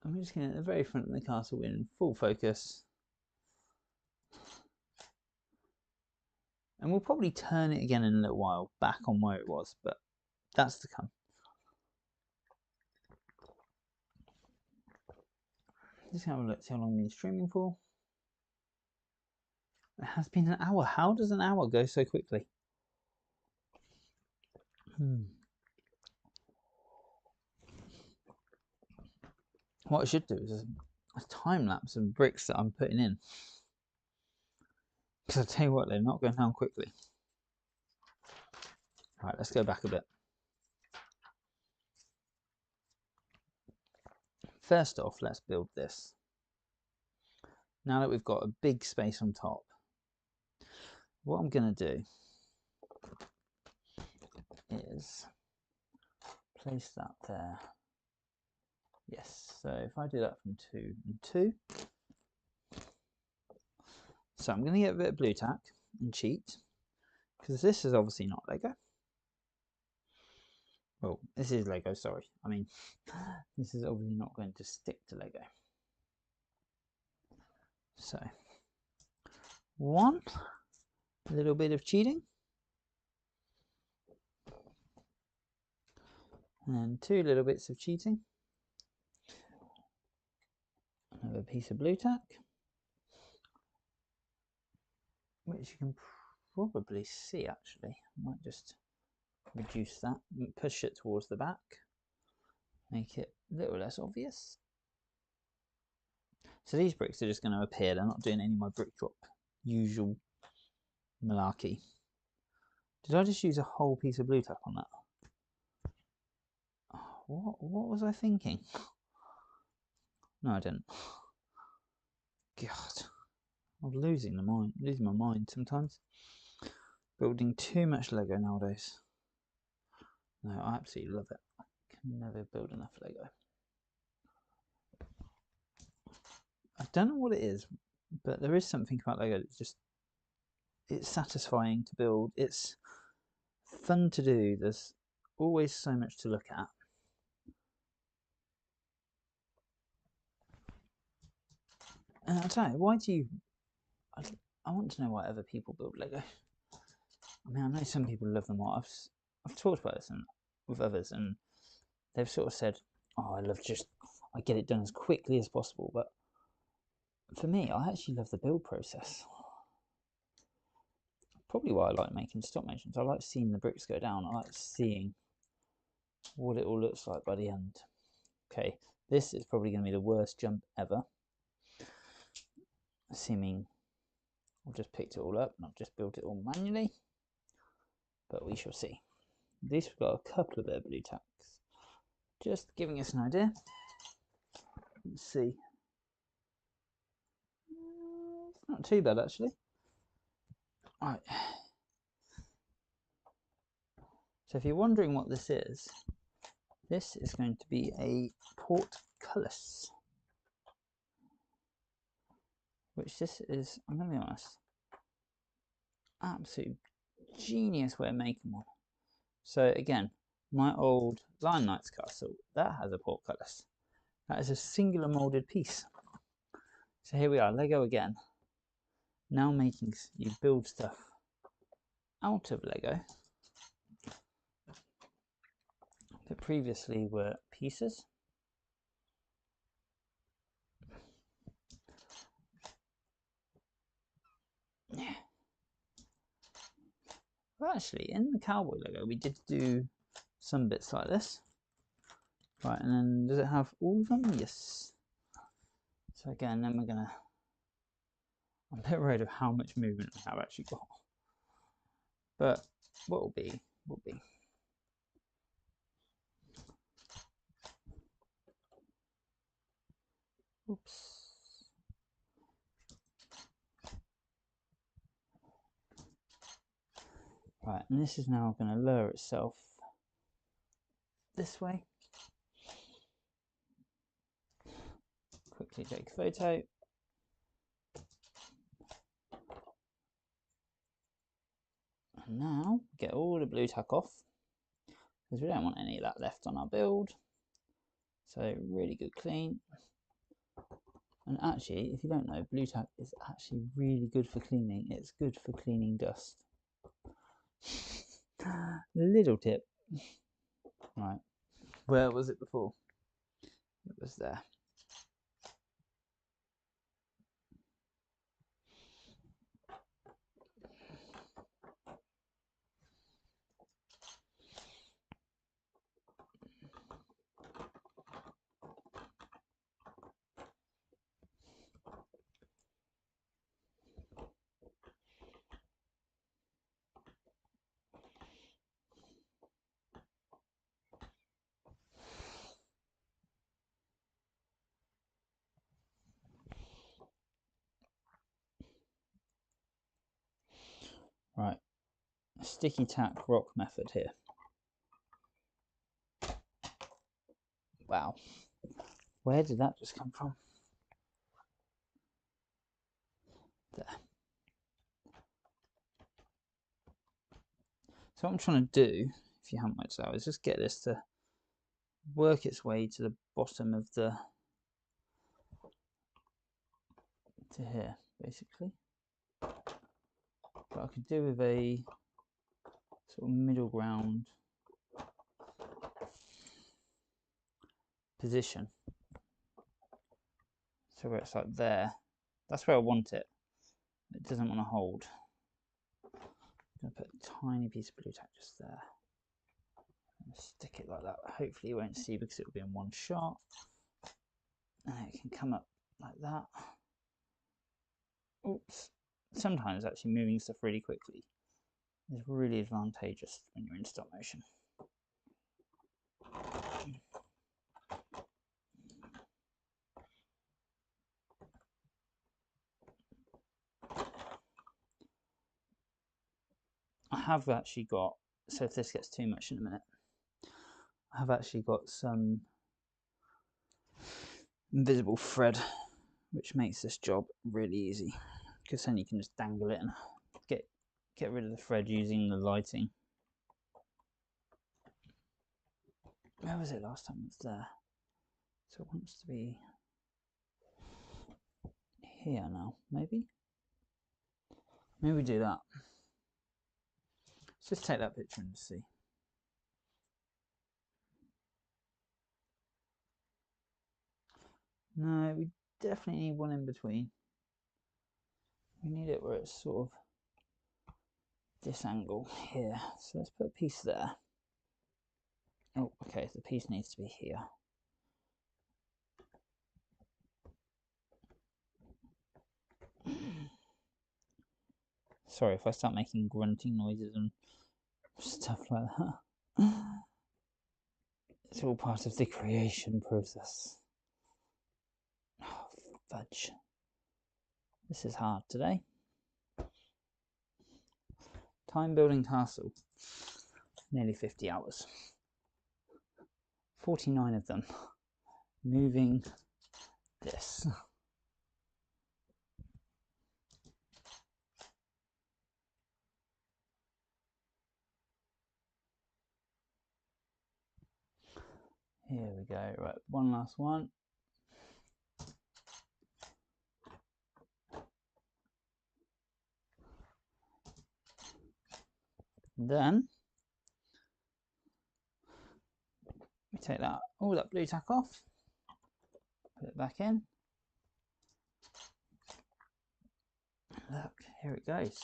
I'm just going to, at the very front of the castle, in full focus. And we'll probably turn it again in a little while, back on where it was, but that's to come. Just have a look, see how long we've been streaming for. It has been an hour. How does an hour go so quickly? What I should do is a time lapse of bricks that I'm putting in. Because I tell you what, they're not going down quickly. Right, let's go back a bit. First off, let's build this. Now that we've got a big space on top, what I'm going to do is place that there. Yes, so if I do that from 2 and 2. So I'm going to get a bit of blue tack and cheat, because this is obviously not Lego. Well, this is Lego, sorry. I mean, this is obviously not going to stick to Lego. So, 1 little bit of cheating. And then 2 little bits of cheating. Another piece of blue tack, which you can probably see actually. I might just reduce that and push it towards the back, make it a little less obvious. So these bricks are just going to appear, they're not doing any of my brick drop usual malarkey. Did I just use a whole piece of blue tack on that? Oh, what was I thinking? No, I didn't. God, I'm losing my mind sometimes. Building too much Lego nowadays. No, I absolutely love it. I can never build enough Lego. I don't know what it is, but there is something about Lego that's just, it's satisfying to build. It's fun to do. There's always so much to look at. And I don't know, why do you, I want to know why other people build Lego. I mean, I know some people love them all. I've talked about this with others, and they've sort of said, oh, I get it done as quickly as possible. But for me, I actually love the build process. Probably why I like making stop motions. I like seeing the bricks go down. I like seeing what it all looks like by the end. Okay, this is probably going to be the worst jump ever. Assuming I've just picked it all up and I've just built it all manually. But we shall see. At least we've got a couple of blue tacks. Just giving us an idea. Let's see. It's not too bad actually. Alright. So if you're wondering what this is going to be a portcullis. Which this is, I'm going to be honest, absolute genius way of making one. So again, my old Lion Knights castle, that has a portcullis. That is a singular moulded piece. So here we are, Lego again. Now making you build stuff out of Lego that previously were pieces. Yeah. Well, actually, in the cowboy Lego, we did do some bits like this. Right, and then does it have all of them? Yes. So again, then we're gonna, I'm a bit worried of how much movement we have actually got. But what will be, will be. Oops. Right, and this is now going to lower itself this way. Quickly take a photo. And now get all the blue tack off, because we don't want any of that left on our build. So really good clean. And actually, if you don't know, blue tack is actually really good for cleaning. It's good for cleaning dust. Little tip. Right, where was it before? It was there. Right, sticky tack rock method here. Wow, where did that just come from? There. So what I'm trying to do, if you haven't worked out, is just get this to work its way to the bottom of to here, basically. But I could do with a sort of middle ground position. So where it's like there, that's where I want it. It doesn't want to hold. I'm going to put a tiny piece of blue tack just there. And stick it like that. Hopefully you won't see because it will be in one shot. And it can come up like that. Oops. Sometimes actually moving stuff really quickly is really advantageous when you're in stop motion. I have actually got, so if this gets too much in a minute, I have actually got some invisible thread, which makes this job really easy, because then you can just dangle it and get rid of the thread using the lighting. Where was it last time? It was there. So it wants to be here now, maybe? Maybe we do that. Let's just take that picture and see. No, we definitely need one in between. We need it where it's sort of this angle here. So let's put a piece there. Oh, okay, the piece needs to be here. Sorry if I start making grunting noises and stuff like that. It's all part of the creation process. Oh, fudge. This is hard today. Time building castle. Nearly 50 hours. 49 of them. Moving this. Here we go. Right, one last one. And then we take that all that blue tack off, put it back in. Look, here it goes.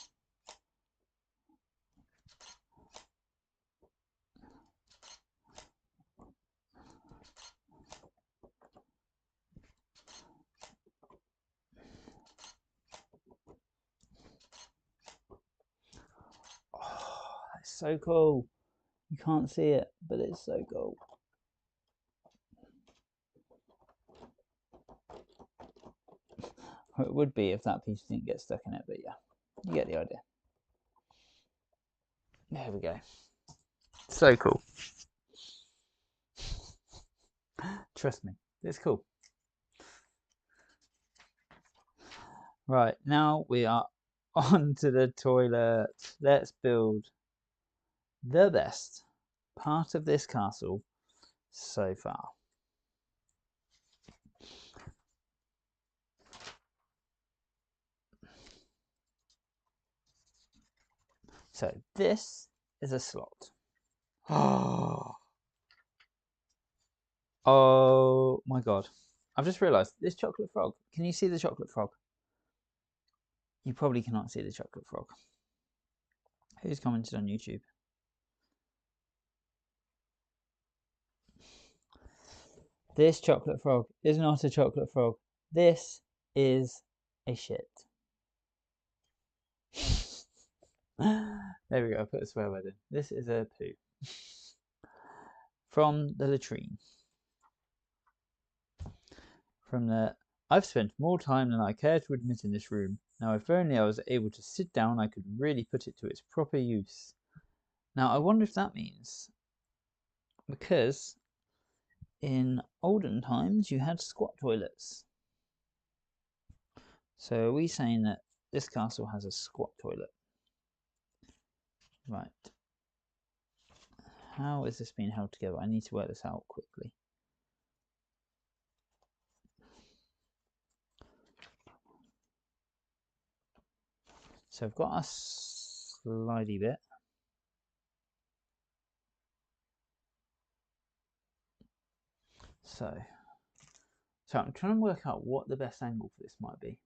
Oh, that's so cool. You can't see it, but it's so cool. It would be if that piece didn't get stuck in it, but yeah, you get the idea. There we go. So cool. Trust me, it's cool. Right, now we are on to the toilet. Let's build the best part of this castle so far. So this is a slot. Oh my god. I've just realised this chocolate frog. Can you see the chocolate frog? You probably cannot see the chocolate frog. Who's commented on YouTube? This chocolate frog is not a chocolate frog. This is a shit. There we go, I put a swear word in. This is a poo. From the latrine. I've spent more time than I care to admit in this room. Now if only I was able to sit down, I could really put it to its proper use. Now I wonder if that means, because in olden times you had squat toilets. So are we saying that this castle has a squat toilet? Right. How is this being held together? I need to work this out quickly. So I've got a slidey bit. So I'm trying to work out what the best angle for this might be.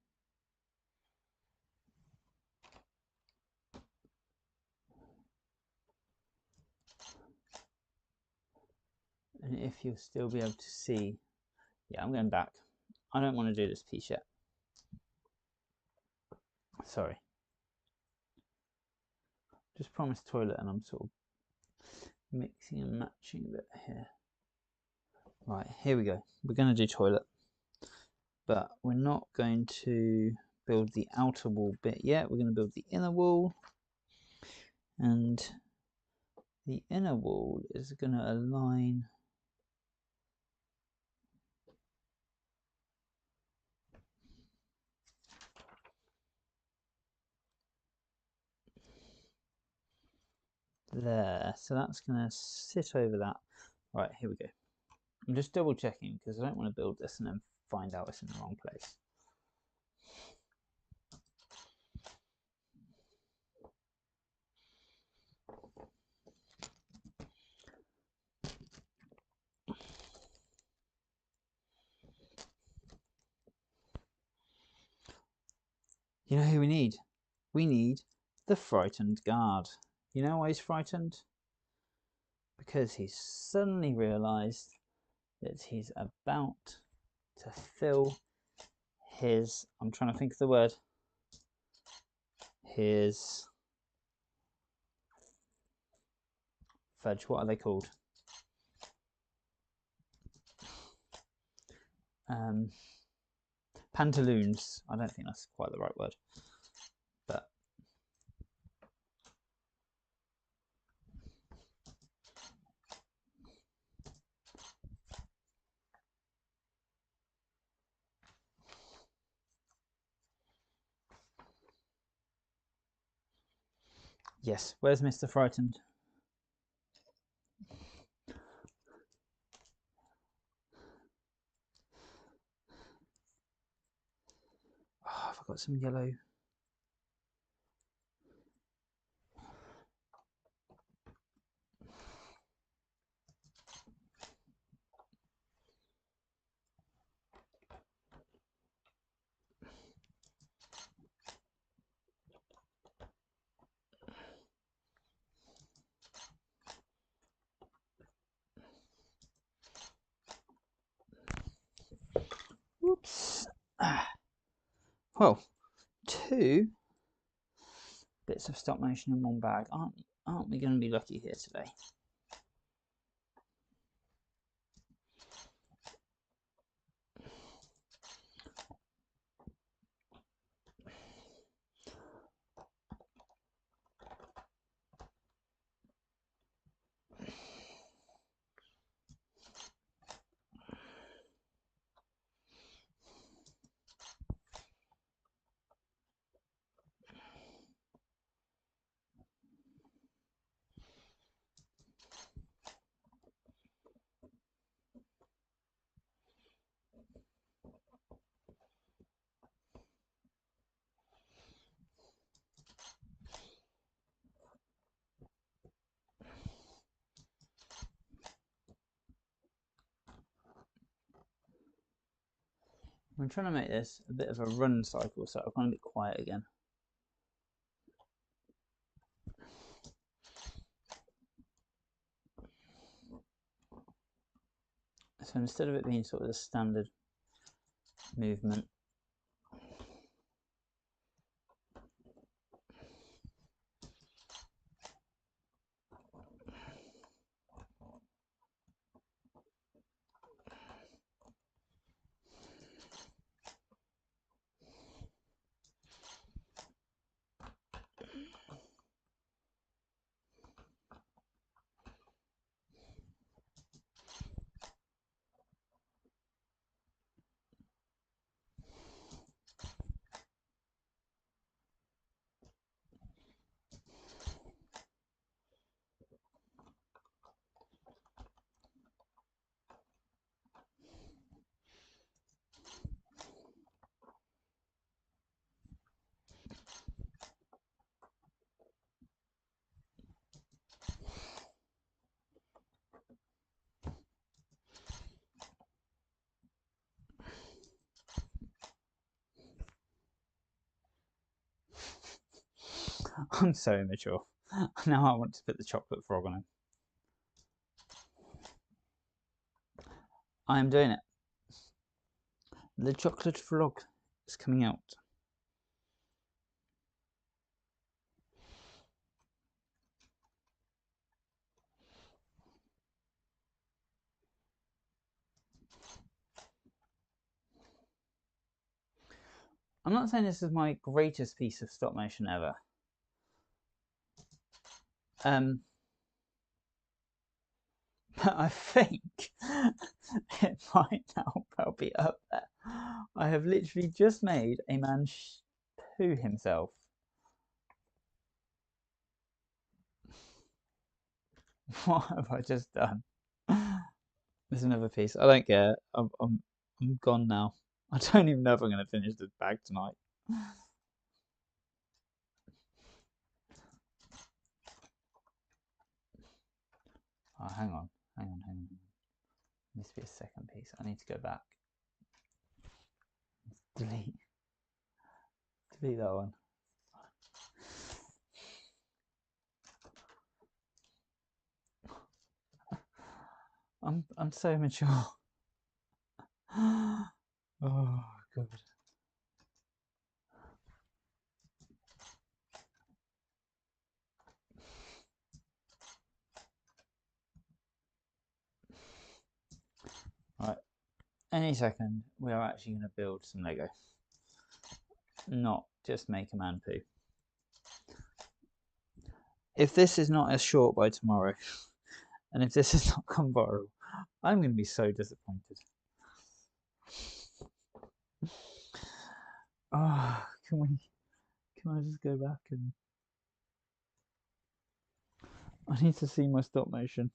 And if you'll still be able to see, yeah, I'm going back. I don't want to do this piece yet. Sorry. Just promised toilet and I'm sort of mixing and matching a bit here. Right, here we go. We're going to do toilet. But we're not going to build the outer wall bit yet. We're going to build the inner wall. And the inner wall is going to align there. So that's going to sit over that. Right, here we go. I'm just double checking because I don't want to build this and then find out it's in the wrong place. You know who we need? We need the frightened guard. You know why he's frightened? Because he's suddenly realised that he's about to fill his, I'm trying to think of the word, his fudge, what are they called? Pantaloons. I don't think that's quite the right word, but yes, where's Mr. Frightened? Oh, I've got some yellow. Whoops. Well, 2 bits of stop motion in one bag. Aren't we going to be lucky here today? I'm trying to make this a bit of a run cycle, so I've gone a bit quiet again. So instead of it being sort of the standard movement, I'm so immature. Now I want to put the chocolate frog on him. I am doing it. The chocolate frog is coming out. I'm not saying this is my greatest piece of stop motion ever. But I think it might now well be up there. I have literally just made a man poo himself. What have I just done? There's another piece. I don't care. I'm gone now. I don't even know if I'm going to finish this bag tonight. Oh, hang on. There needs to be a second piece. I need to go back. Delete that one. I'm so mature. Oh god. Right. Any second, we are actually going to build some Lego. Not just make a man poo. If this is not as short by tomorrow, and if this has not gone viral, I'm going to be so disappointed. Oh, can I just go back and I need to see my stop motion.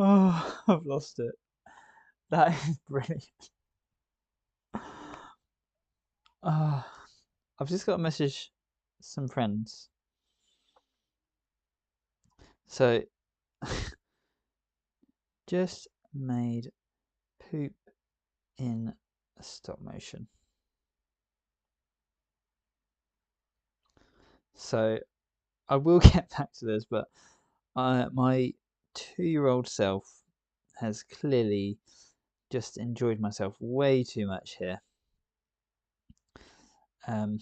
Oh, I've lost it. That is brilliant. Oh, I've just got to message some friends. So, just made poop in stop motion. So, I will get back to this, but my 2-year-old self has clearly just enjoyed myself way too much here. In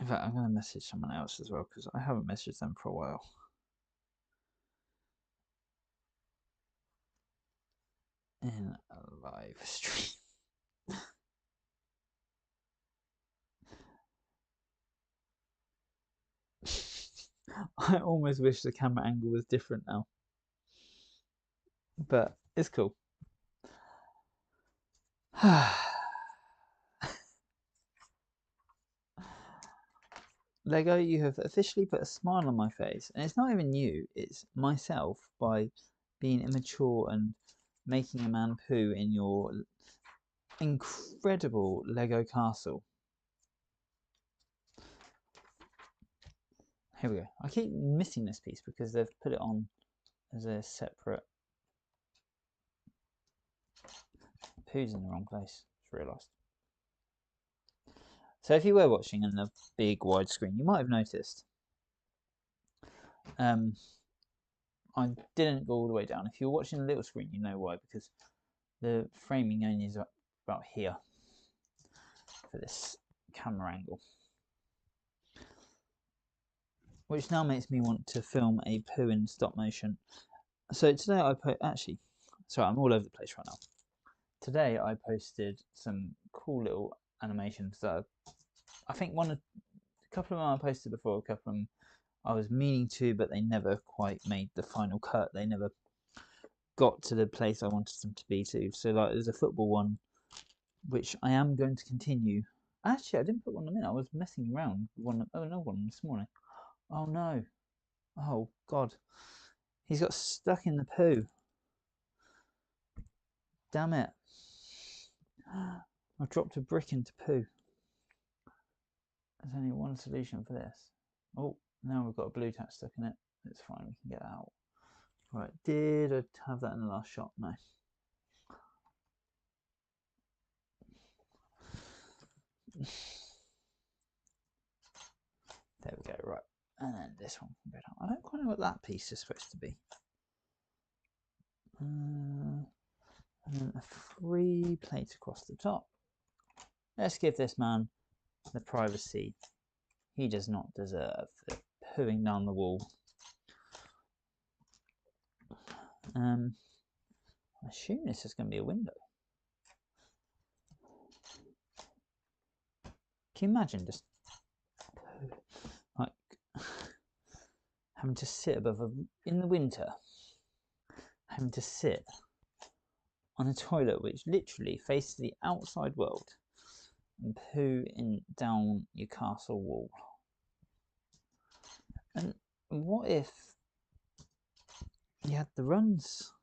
fact, I'm going to message someone else as well because I haven't messaged them for a while. In a live stream. I almost wish the camera angle was different now. But it's cool. Lego, you have officially put a smile on my face, and it's not even you, it's myself by being immature and making a man poo in your incredible Lego castle. Here we go. I keep missing this piece because they've put it on as a separate. Poo's in the wrong place, just realised. So if you were watching in the big widescreen, you might have noticed I didn't go all the way down. If you're watching the little screen, you know why, because the framing only is about here for this camera angle, which now makes me want to film a poo in stop motion. So today I sorry, I'm all over the place right now. Today I posted some cool little animations that I think a couple of them I posted before, a couple of them I was meaning to, but they never quite made the final cut. They never got to the place I wanted them to be to. So like there's a football one, which I am going to continue. Actually, I didn't put one of them in. I was messing around with another one this morning. Oh no. Oh God. He's got stuck in the poo. Damn it. I dropped a brick into poo. There's only one solution for this. Oh, now we've got a blue tack stuck in it. It's fine, we can get that out. Right, did I have that in the last shot? No. There we go, right. And then this one can go down. I don't quite know what that piece is supposed to be. And then a free plate across the top. Let's give this man the privacy he does not deserve. The pooing down the wall. I assume this is going to be a window. Can you imagine just like having to sit above in the winter, having to sit on a toilet which literally faces the outside world and poo down your castle wall? And what if you had the runs?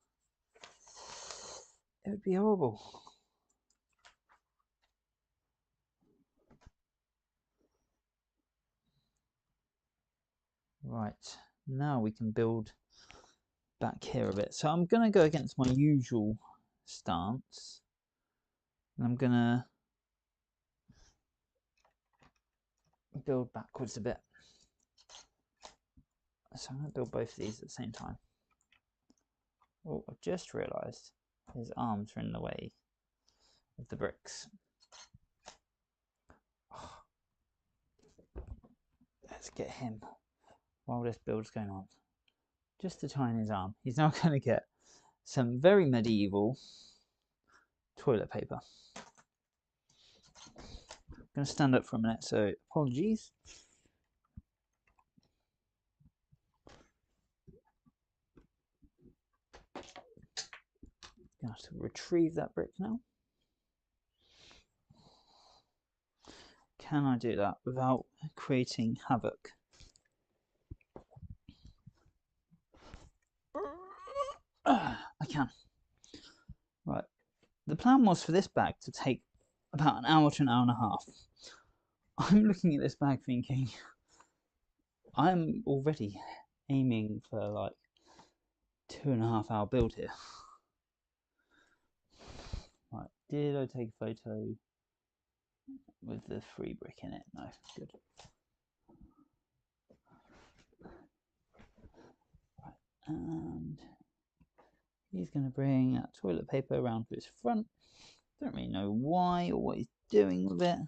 It would be horrible. Right, now we can build back here a bit. So I'm going to go against my usual stance. And I'm going to build backwards a bit. So I'm going to build both of these at the same time. Oh, I've just realised his arms are in the way of the bricks. Oh. Let's get him while this build's going on. Just to tie in his arm. He's now going to get some very medieval toilet paper. I'm going to stand up for a minute, so apologies. I'm going to have to retrieve that brick now. Can I do that without creating havoc? I can. Right. The plan was for this bag to take about an hour to an hour and a half. I'm looking at this bag thinking, I'm already aiming for like 2.5 hour build here. Right, did I take a photo with the free brick in it? No, good. Right, and he's going to bring that toilet paper around to his front. Don't really know why or what he's doing with it.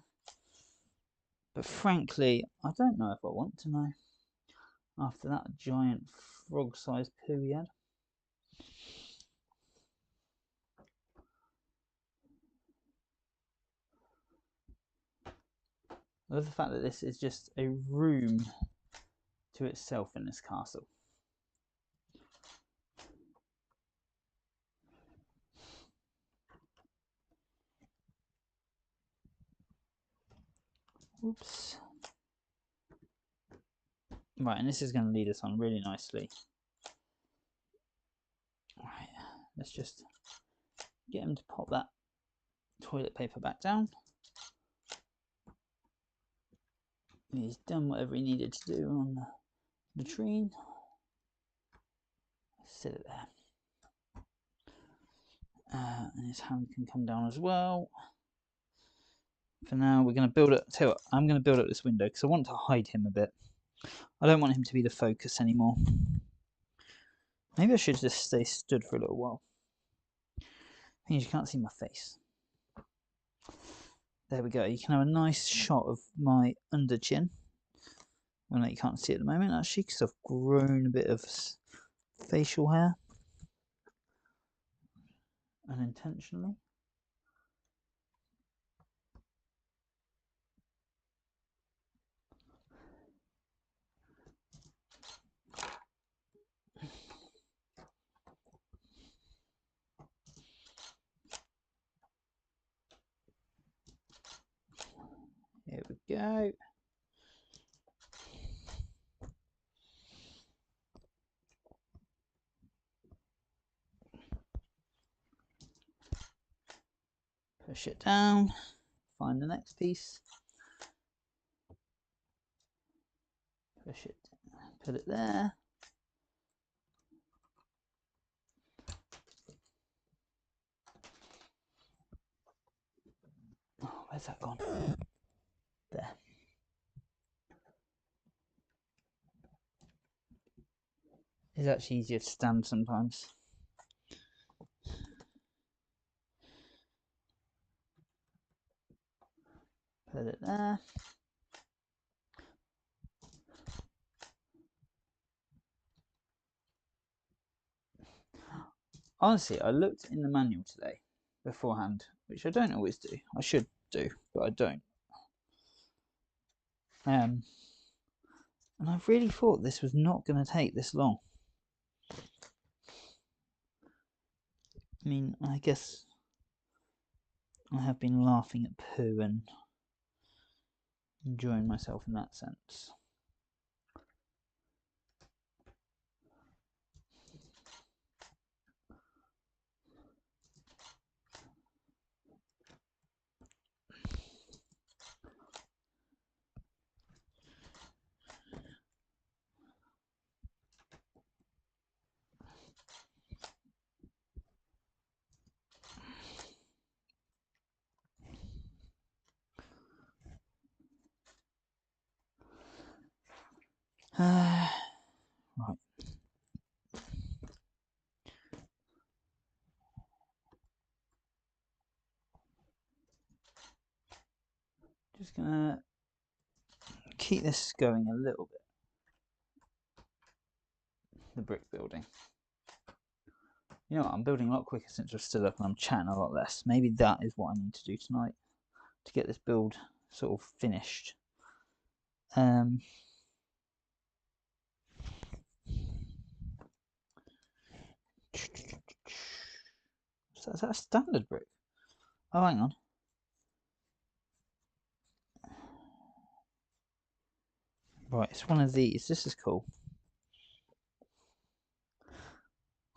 But frankly, I don't know if I want to know. After that giant frog-sized poo he had. I love the fact that this is just a room to itself in this castle. Oops. Right, and this is going to lead us on really nicely. Right, let's just get him to pop that toilet paper back down. He's done whatever he needed to do on the latrine. Sit it there. And his hand can come down as well. For now, we're going to build it. Tell you what, I'm going to build up this window because I want to hide him a bit. I don't want him to be the focus anymore. Maybe I should just stay stood for a little while. Means you can't see my face. There we go. You can have a nice shot of my under chin. Well, no, you can't see it at the moment actually because I've grown a bit of facial hair unintentionally. Here we go. Push it down, find the next piece, push it, put it there. Oh, where's that gone? There. It's actually easier to stand sometimes. Put it there. Honestly, I looked in the manual today beforehand, which I don't always do. I should do, but I don't. And I really thought this was not going to take this long. I mean, I guess I have been laughing at poo and enjoying myself in that sense. Right. Just gonna keep this going a little bit. The brick building. You know what, I'm building a lot quicker since I've stood up and I'm chatting a lot less. Maybe that is what I need to do tonight to get this build sort of finished. Is that a standard brick? Oh, hang on. Right, it's one of these. This is cool.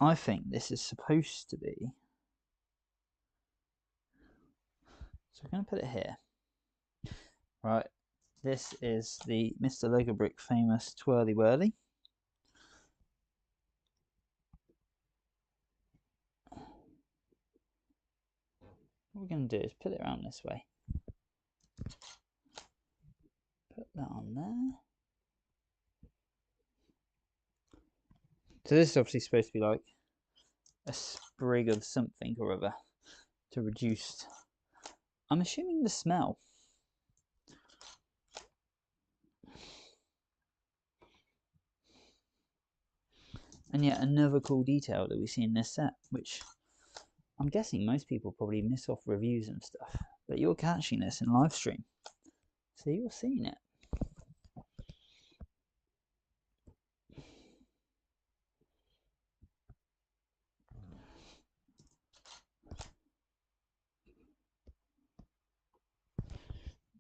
I think this is supposed to be. So we're going to put it here. Right, this is the Mr. Lego Brick famous twirly whirly. What we're going to do is put it around this way. Put that on there. So this is obviously supposed to be like a sprig of something or other to reduce, I'm assuming, the smell. And yet another cool detail that we see in this set, which I'm guessing most people probably miss off reviews and stuff, but you're catching this in live stream, so you're seeing it.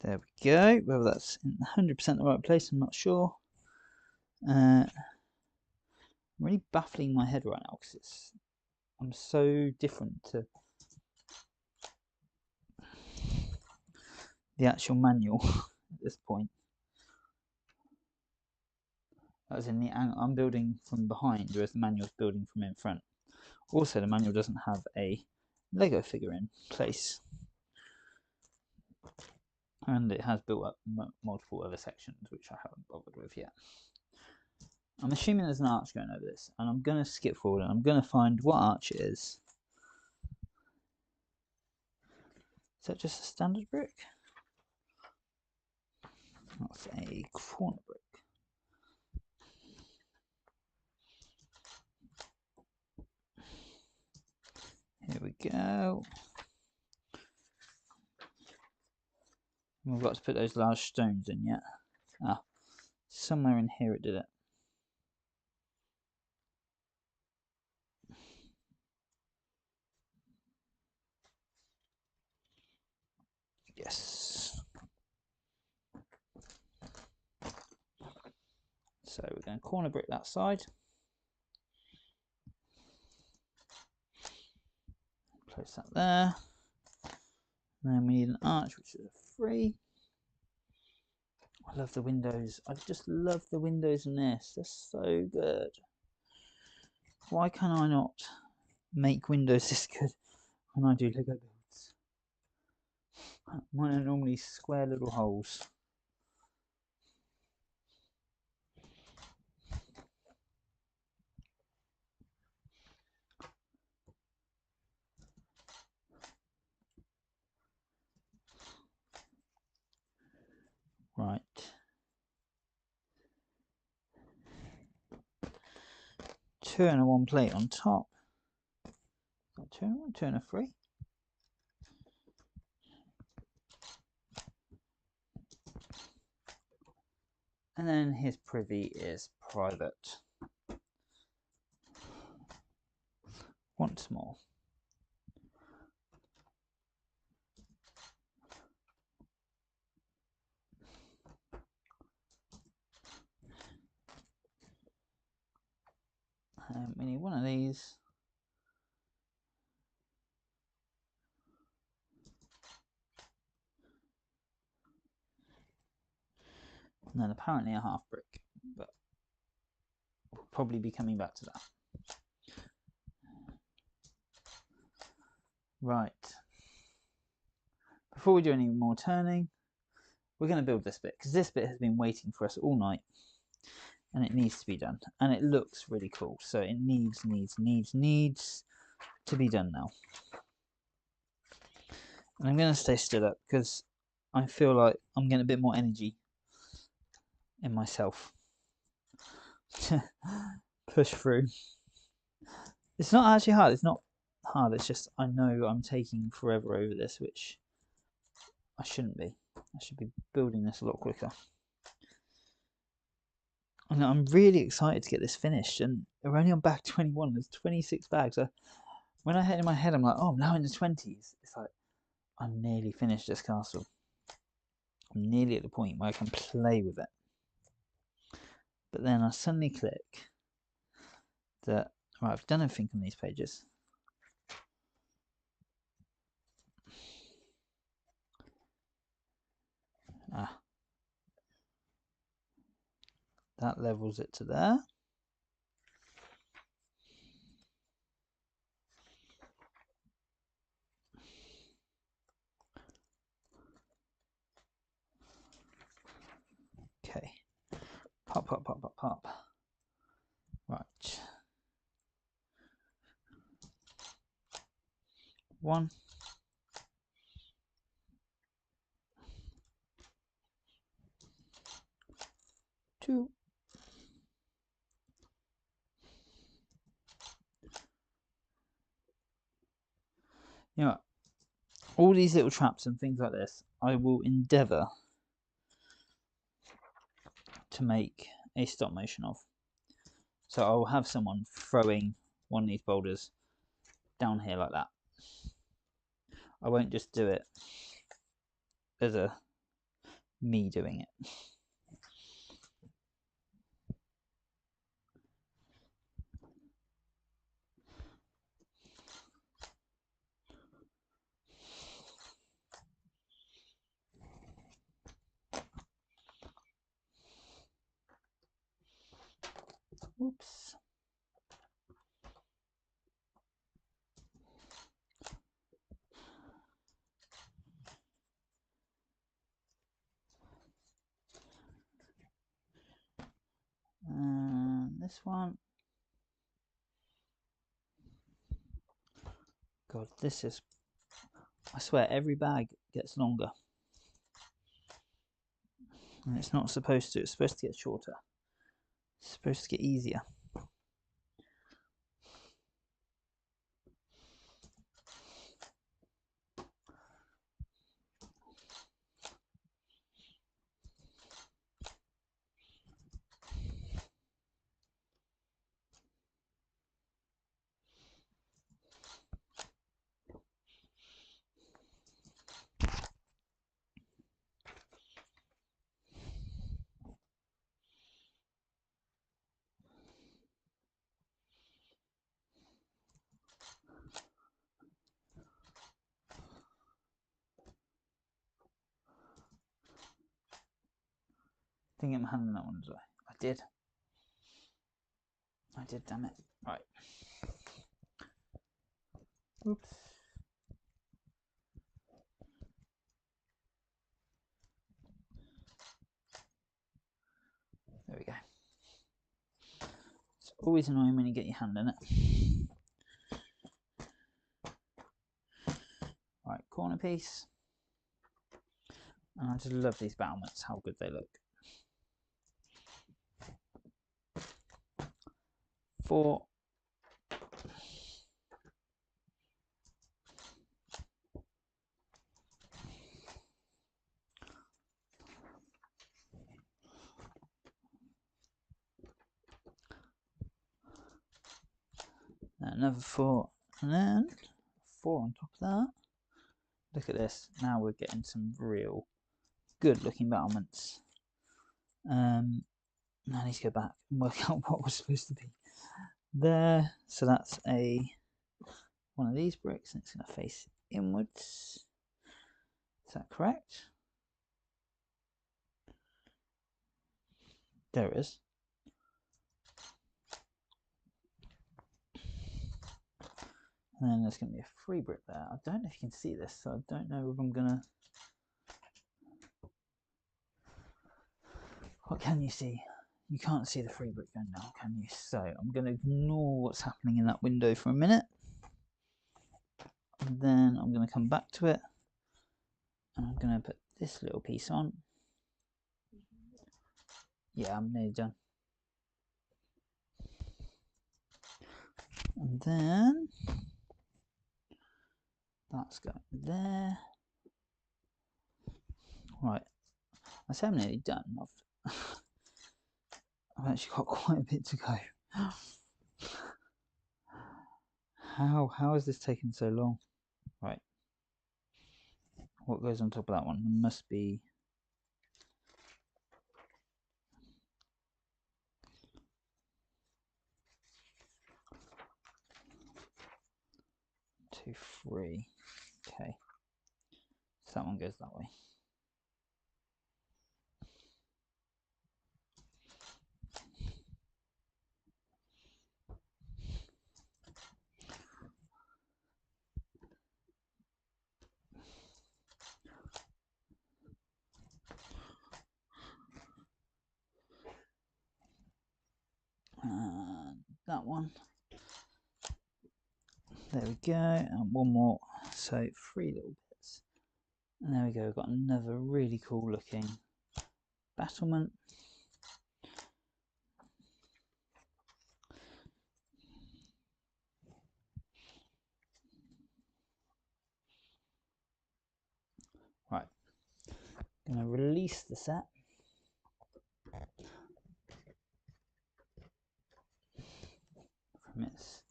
There we go. Whether that's in 100% the right place, I'm not sure. I'm really baffling my head right now because I'm so different to the actual manual at this point. As in I'm building from behind, whereas the manual's building from in front. Also, the manual doesn't have a Lego figure in place, and it has built up multiple other sections which I haven't bothered with yet. I'm assuming there's an arch going over this, and I'm going to skip forward and I'm going to find what arch it is. Is that just a standard brick? That's a corner brick. Here we go. We've got to put those large stones in yet. Ah, somewhere in here it did it. Yes. So we're going to corner brick that side. Place that there. And then we need an arch, which is a 3. I love the windows. I just love the windows in this. They're so good. Why can I not make windows this good when I do Lego builds? Mine are normally square little holes. Right. 2 and a 1 plate on top. 2 and a 1, 2 and a 3. And then his privy is private. Once more. We need one of these. And then apparently a half brick, but we'll probably be coming back to that. Right. Before we do any more turning, we're going to build this bit, because this bit has been waiting for us all night, and it needs to be done. And it looks really cool, so it needs to be done now. And I'm going to stay stood up, because I feel like I'm getting a bit more energy in myself to push through. It's not actually hard. It's not hard. It's just I know I'm taking forever over this, which I shouldn't be. I should be building this a lot quicker. And I'm really excited to get this finished. And we're only on bag 21. There's 26 bags. When I had it in my head, I'm like, oh, I'm now in the 20s. It's like I'm nearly finished this castle. I'm nearly at the point where I can play with it. But then I suddenly click that, right, I've done everything on these pages. That levels it to there. Okay. Pop, pop, pop, pop, pop. Right. 1. 2. You know what? All these little traps and things like this, I will endeavour to make a stop motion of. So I will have someone throwing one of these boulders down here like that. I won't just do it as me doing it. Oops. And this one. God, this is, I swear every bag gets longer. And it's not supposed to, it's supposed to get shorter. It's supposed to get easier. Didn't get my hand on that one, did I? I did. I did, damn it. Right. Oops. There we go. It's always annoying when you get your hand in it. Right, corner piece. And I just love these battlements, how good they look. 4. Another 4, and then 4 on top of that. Look at this. Now we're getting some real good looking battlements. Now I need to go back and work out what was supposed to be there. So that's one of these bricks, and it's going to face inwards. Is that correct? There it is. And then there's going to be a free brick there. I don't know if you can see this, so I don't know if I'm going to... What can you see? You can't see the free brick going now, can you? So I'm going to ignore what's happening in that window for a minute. And then I'm going to come back to it. And I'm going to put this little piece on. Yeah, I'm nearly done. And then that's going there. Right, I say I'm nearly done. I've actually got quite a bit to go. How has this taken so long? Right. What goes on top of that one? It must be... Two, 3. Okay. So that one goes that way. And that one. There we go. And one more. So 3 little bits. And there we go. We've got another really cool looking battlement. Right. I'm going to release the set. From its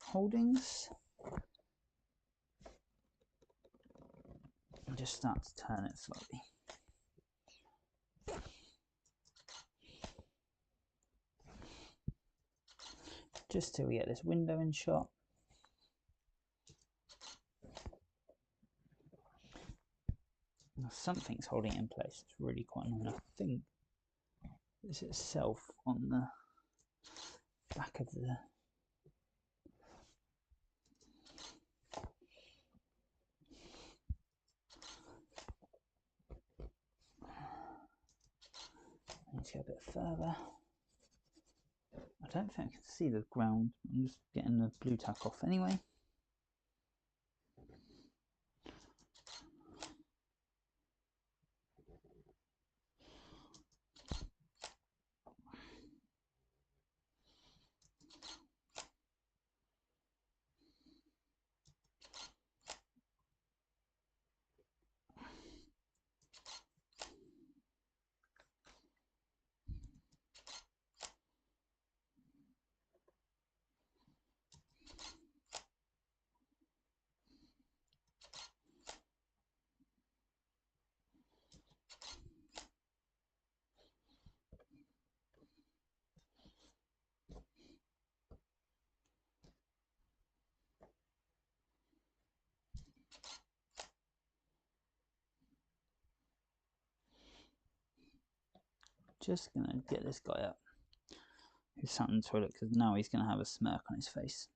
holdings. And just start to turn it slightly. Just till we get this window in shot. Now something's holding it in place. It's really quite annoying. I think it's itself on the back of the let's go a bit further. I don't think I can see the ground. I'm just getting the blue tack off anyway. Just gonna get this guy up who's sat in the toilet because now he's gonna have a smirk on his face.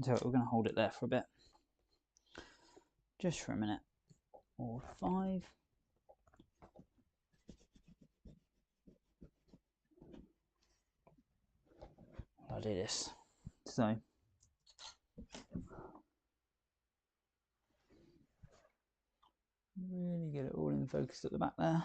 So we're gonna hold it there for a bit, just for a minute or 5. I'll do this. So really get it all in focus at the back there.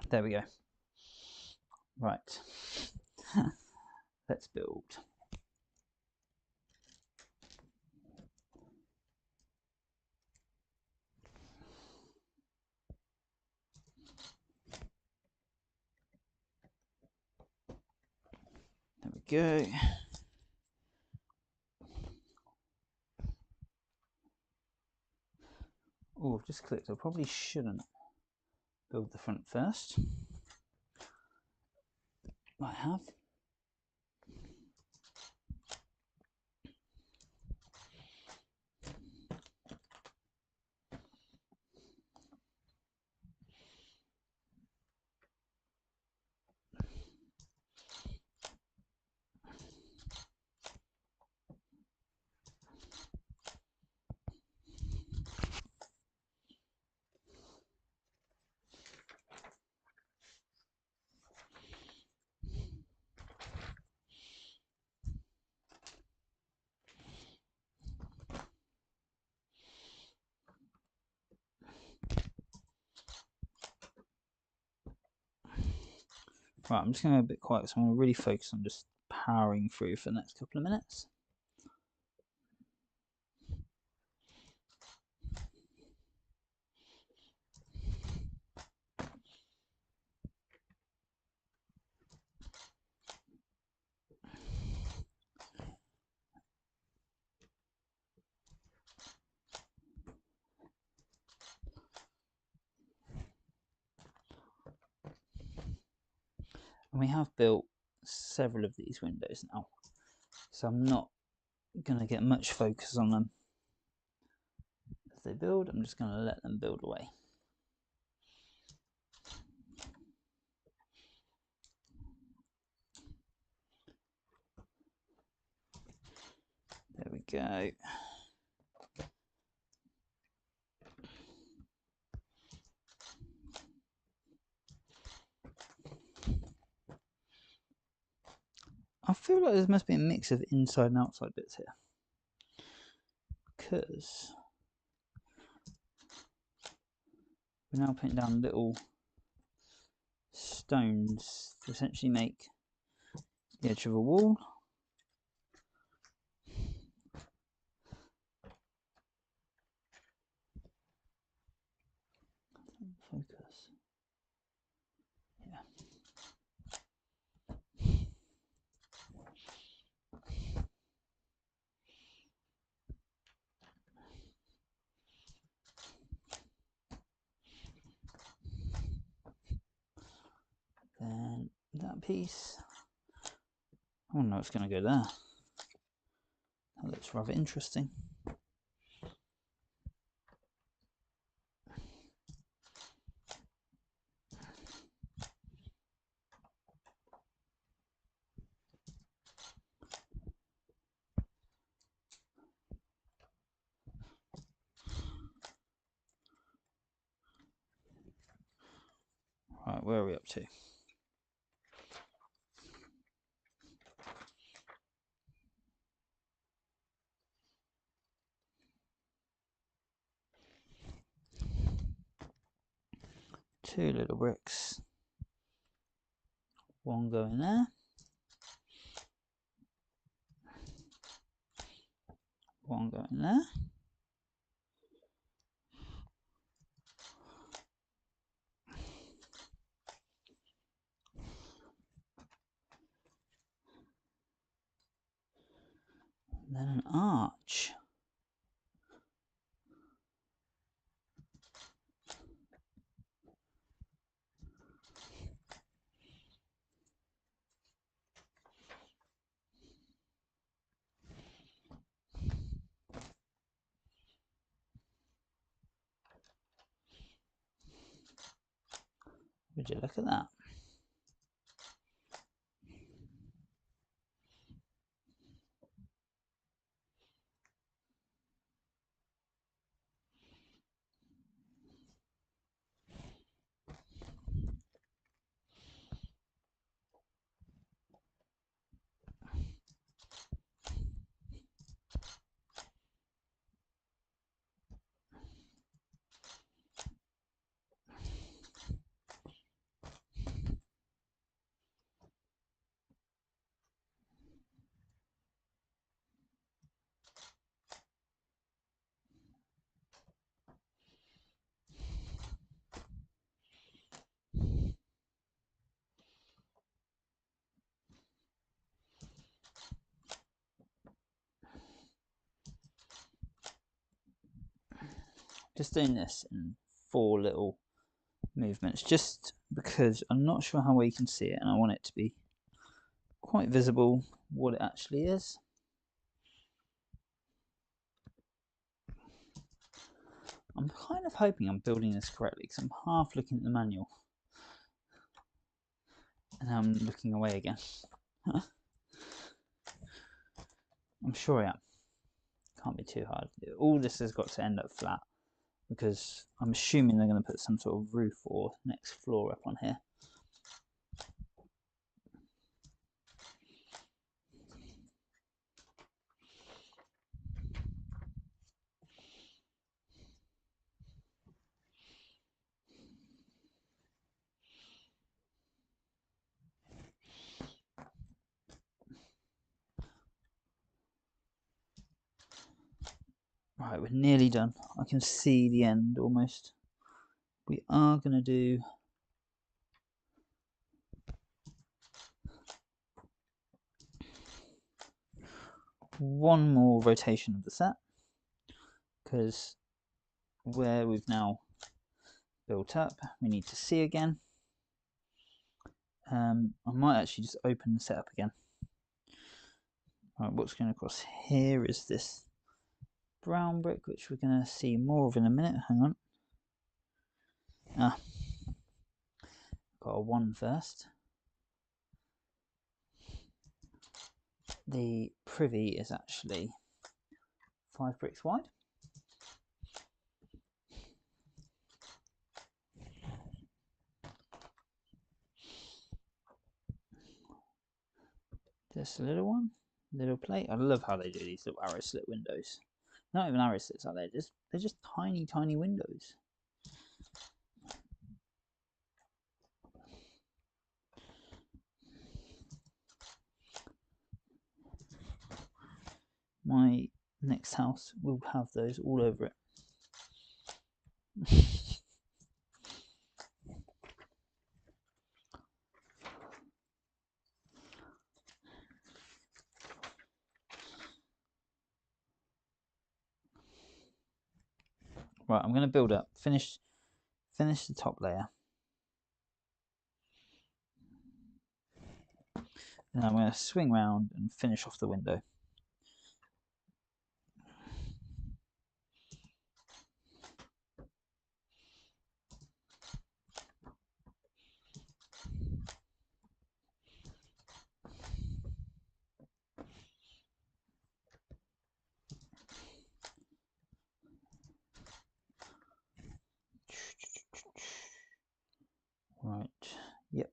There we go. Right. Let's build. There we go. Oh, I've just clicked. I probably shouldn't build the front first. I have. Right, I'm just going to go a bit quiet, so I'm going to really focus on just powering through for the next couple of minutes. And we have built several of these windows now, so I'm not going to get much focus on them as they build. I'm just going to let them build away. There we go. I feel like there must be a mix of inside and outside bits here, because we're now putting down little stones to essentially make the edge of a wall. Focus. Yeah. piece. Oh no, it's going to go there. That looks rather interesting. Right, where are we up to? Two little bricks. One going there. One going there. And then an arch. Would you look at that? Just doing this in 4 little movements, just because I'm not sure how well you can see it, and I want it to be quite visible what it actually is. I'm kind of hoping I'm building this correctly, because I'm half looking at the manual and I'm looking away again. I'm sure I am. Can't be too hard. All this has got to end up flat, because I'm assuming they're going to put some sort of roof or next floor up on here. Right, we're nearly done. I can see the end almost. We are going to do one more rotation of the set, because where we've now built up, we need to see again. I might actually just open the setup again. Right, what's going across here is this brown brick, which we're going to see more of in a minute. Hang on. Got a 1 first. The privy is actually 5 bricks wide. Just a little one, little plate. I love how they do these little arrow slit windows. Not even arrow slits, are they? They're just tiny, tiny windows. My next house will have those all over it. Right, I'm going to build up. Finish the top layer. And I'm going to swing round and finish off the window. Right, yep.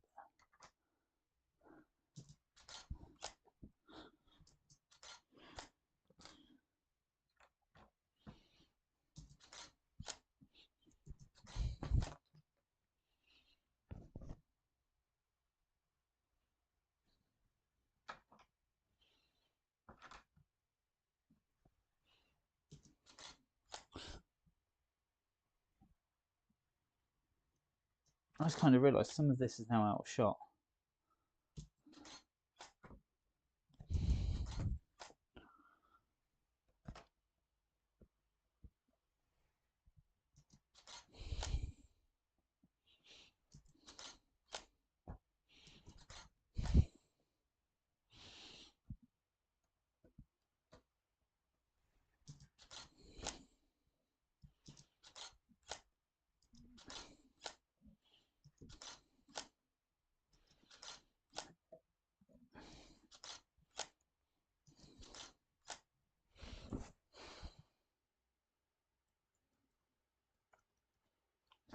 I just kind of realised some of this is now out of shot.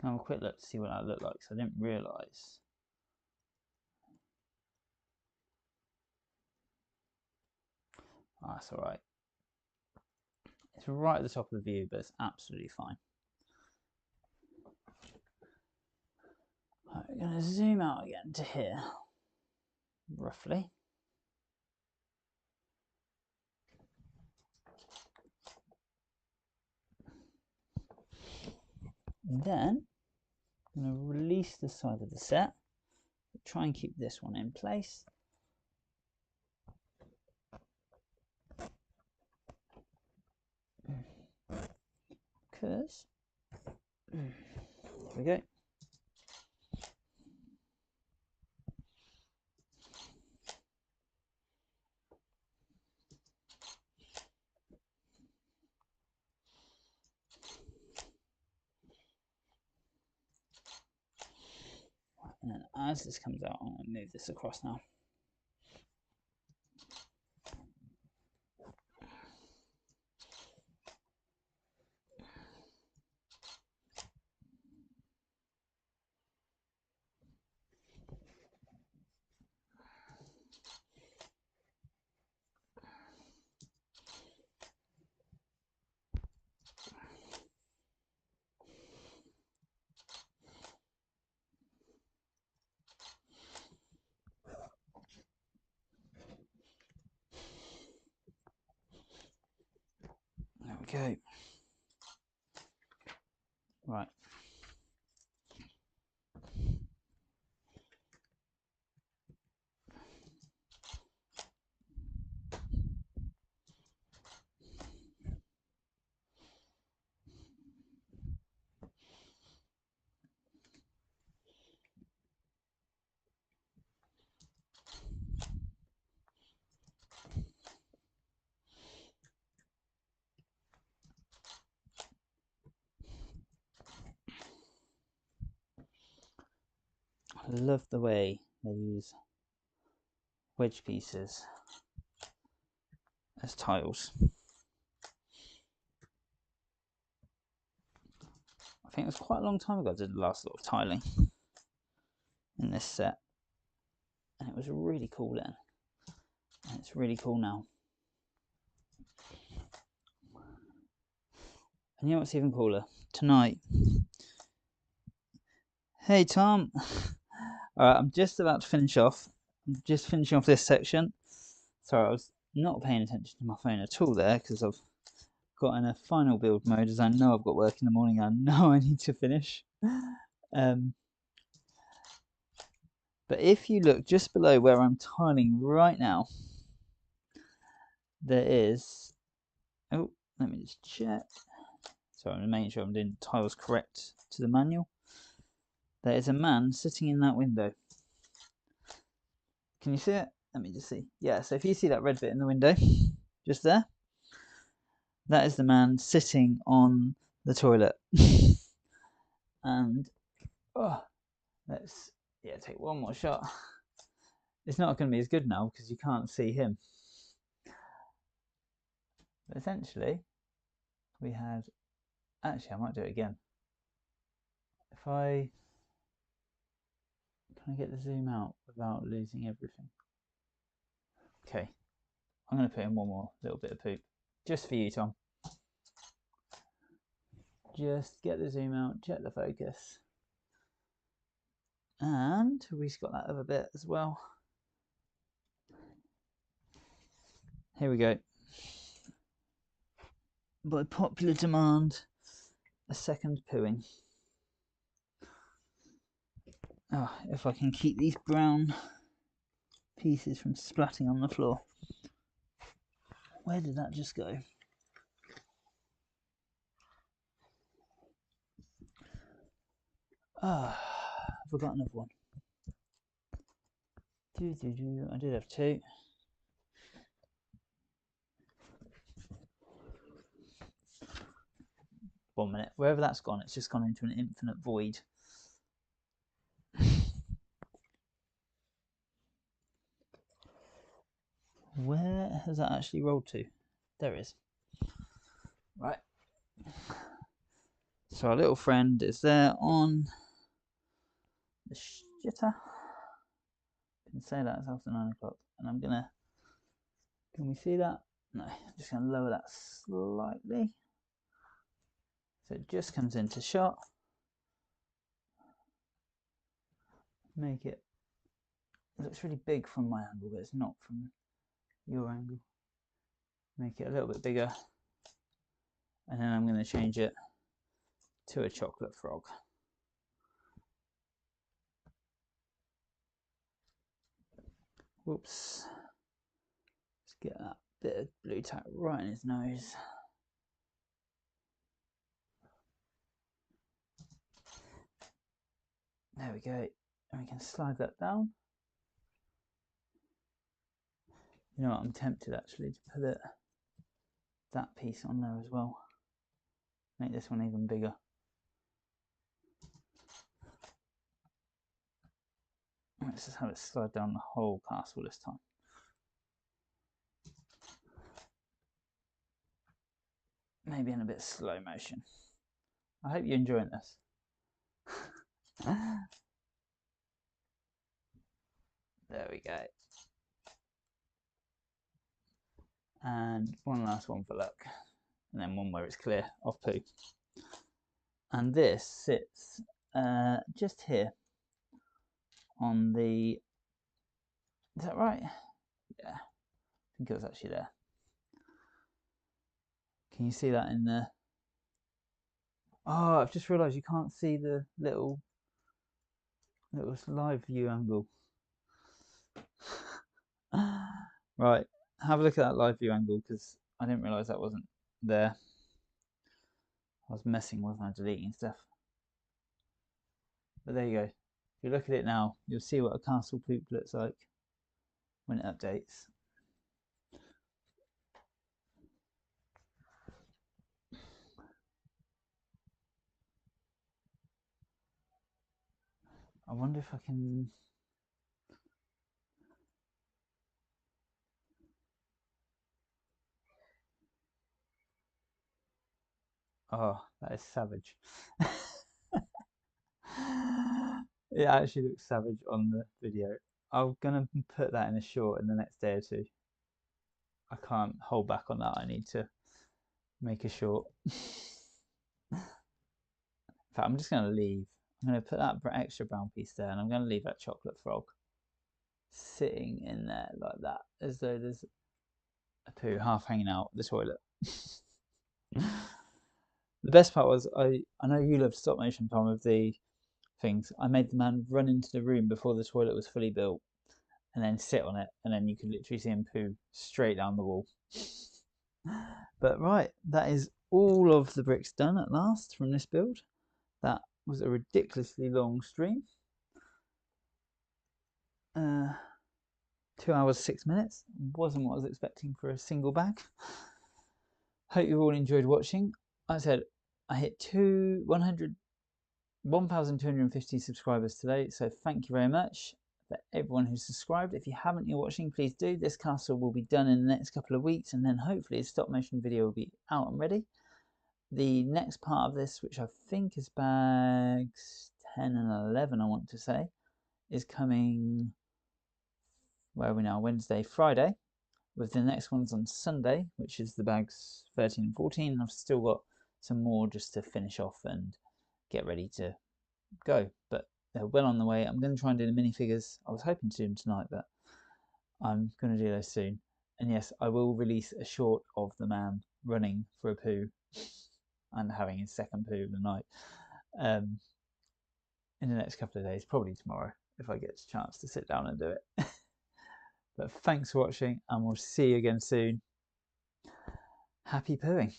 Have a quick look to see what that looked like, because I didn't realise. Oh, that's alright. It's right at the top of the view, but it's absolutely fine. Right, we're going to zoom out again to here, roughly. Then I'm going to release the side of the set. Try and keep this one in place. Because, there we go. And then as this comes out, I'm going to move this across now. There we go. Right. I love the way they use wedge pieces as tiles. I think it was quite a long time ago I did the last lot of tiling in this set, and it was really cool then, and it's really cool now. And you know what's even cooler? Tonight. Hey Tom. Alright, I'm just about to finish off. I'm just finishing off this section. Sorry, I was not paying attention to my phone at all there, because I've got in a final build mode, as I know I've got work in the morning. I know I need to finish. But if you look just below where I'm tiling right now, there is, oh, let me just check. So I'm making sure I'm doing tiles correct to the manual. There is a man sitting in that window. Can you see it? let me just see. Yeah, so if you see that red bit in the window, just there, that is the man sitting on the toilet. And let's take one more shot. It's not going to be as good now because you can't see him. But essentially, we had. Actually, I might do it again. If can I get the zoom out without losing everything? Okay, I'm going to put in one more little bit of poop, just for you, Tom. Just get the zoom out, check the focus. And we've got that other bit as well. Here we go. By popular demand, a second pooing. Oh, if I can keep these brown pieces from splatting on the floor. Where did that just go? Ah, I've forgotten another one. I did have two. 1 minute. Wherever that's gone, it's just gone into an infinite void. Where has that actually rolled to? There it is. Right. So our little friend is there on the shitter. I can say that it's after 9 o'clock. And I'm gonna, can we see that? No, I'm just gonna lower that slightly. So it just comes into shot. Make it looks really big from my angle, but it's not from your angle. Make it a little bit bigger. And then I'm gonna change it to a chocolate frog. Whoops. Let's get that bit of blue tack right in his nose. There we go. And we can slide that down. You know what, I'm tempted actually to put that piece on there as well. Make this one even bigger. Let's just have it slide down the whole castle this time. Maybe in a bit of slow motion. I hope you're enjoying this. There we go. And one last one for luck. And then one where it's clear of poo. And this sits just here on the, is that right? Yeah, I think it was actually there. Can you see that in there? Oh, I've just realised you can't see the little live view angle. Right, have a look at that live view angle because I didn't realise that wasn't there. I was messing with my deleting stuff. But there you go. If you look at it now, you'll see what a castle poop looks like when it updates. I wonder if I can. Oh, that is savage. It actually looks savage on the video. I'm gonna put that in a short in the next day or two. I can't hold back on that. I need to make a short. In fact, I'm just gonna leave. I'm gonna put that extra brown piece there, and I'm gonna leave that chocolate frog sitting in there like that, as though there's a poo half hanging out the toilet. The best part was I know you love stop motion, Tom, of the things. I made the man run into the room before the toilet was fully built and then sit on it, and then you could literally see him poo straight down the wall. But right, that is all of the bricks done at last from this build. That was a ridiculously long stream. 10 2 hours 6 minutes. Wasn't what I was expecting for a single bag. Hope you all enjoyed watching. Like I said, I hit 1,250 subscribers today, so thank you very much for everyone who's subscribed. If you haven't, you're watching, please do. This castle will be done in the next couple of weeks, and then hopefully a stop motion video will be out and ready. The next part of this, which I think is bags 10 and 11, I want to say, is coming, where are we now, Wednesday, Friday, with the next ones on Sunday, which is the bags 13 and 14. I've still got some more just to finish off and get ready to go, but they're well on the way. I'm going to try and do the minifigures. I was hoping to do them tonight, but I'm going to do those soon. And yes, I will release a short of the man running for a poo and having his second poo of the night in the next couple of days, probably tomorrow if I get a chance to sit down and do it. But thanks for watching, and we'll see you again soon. Happy pooing.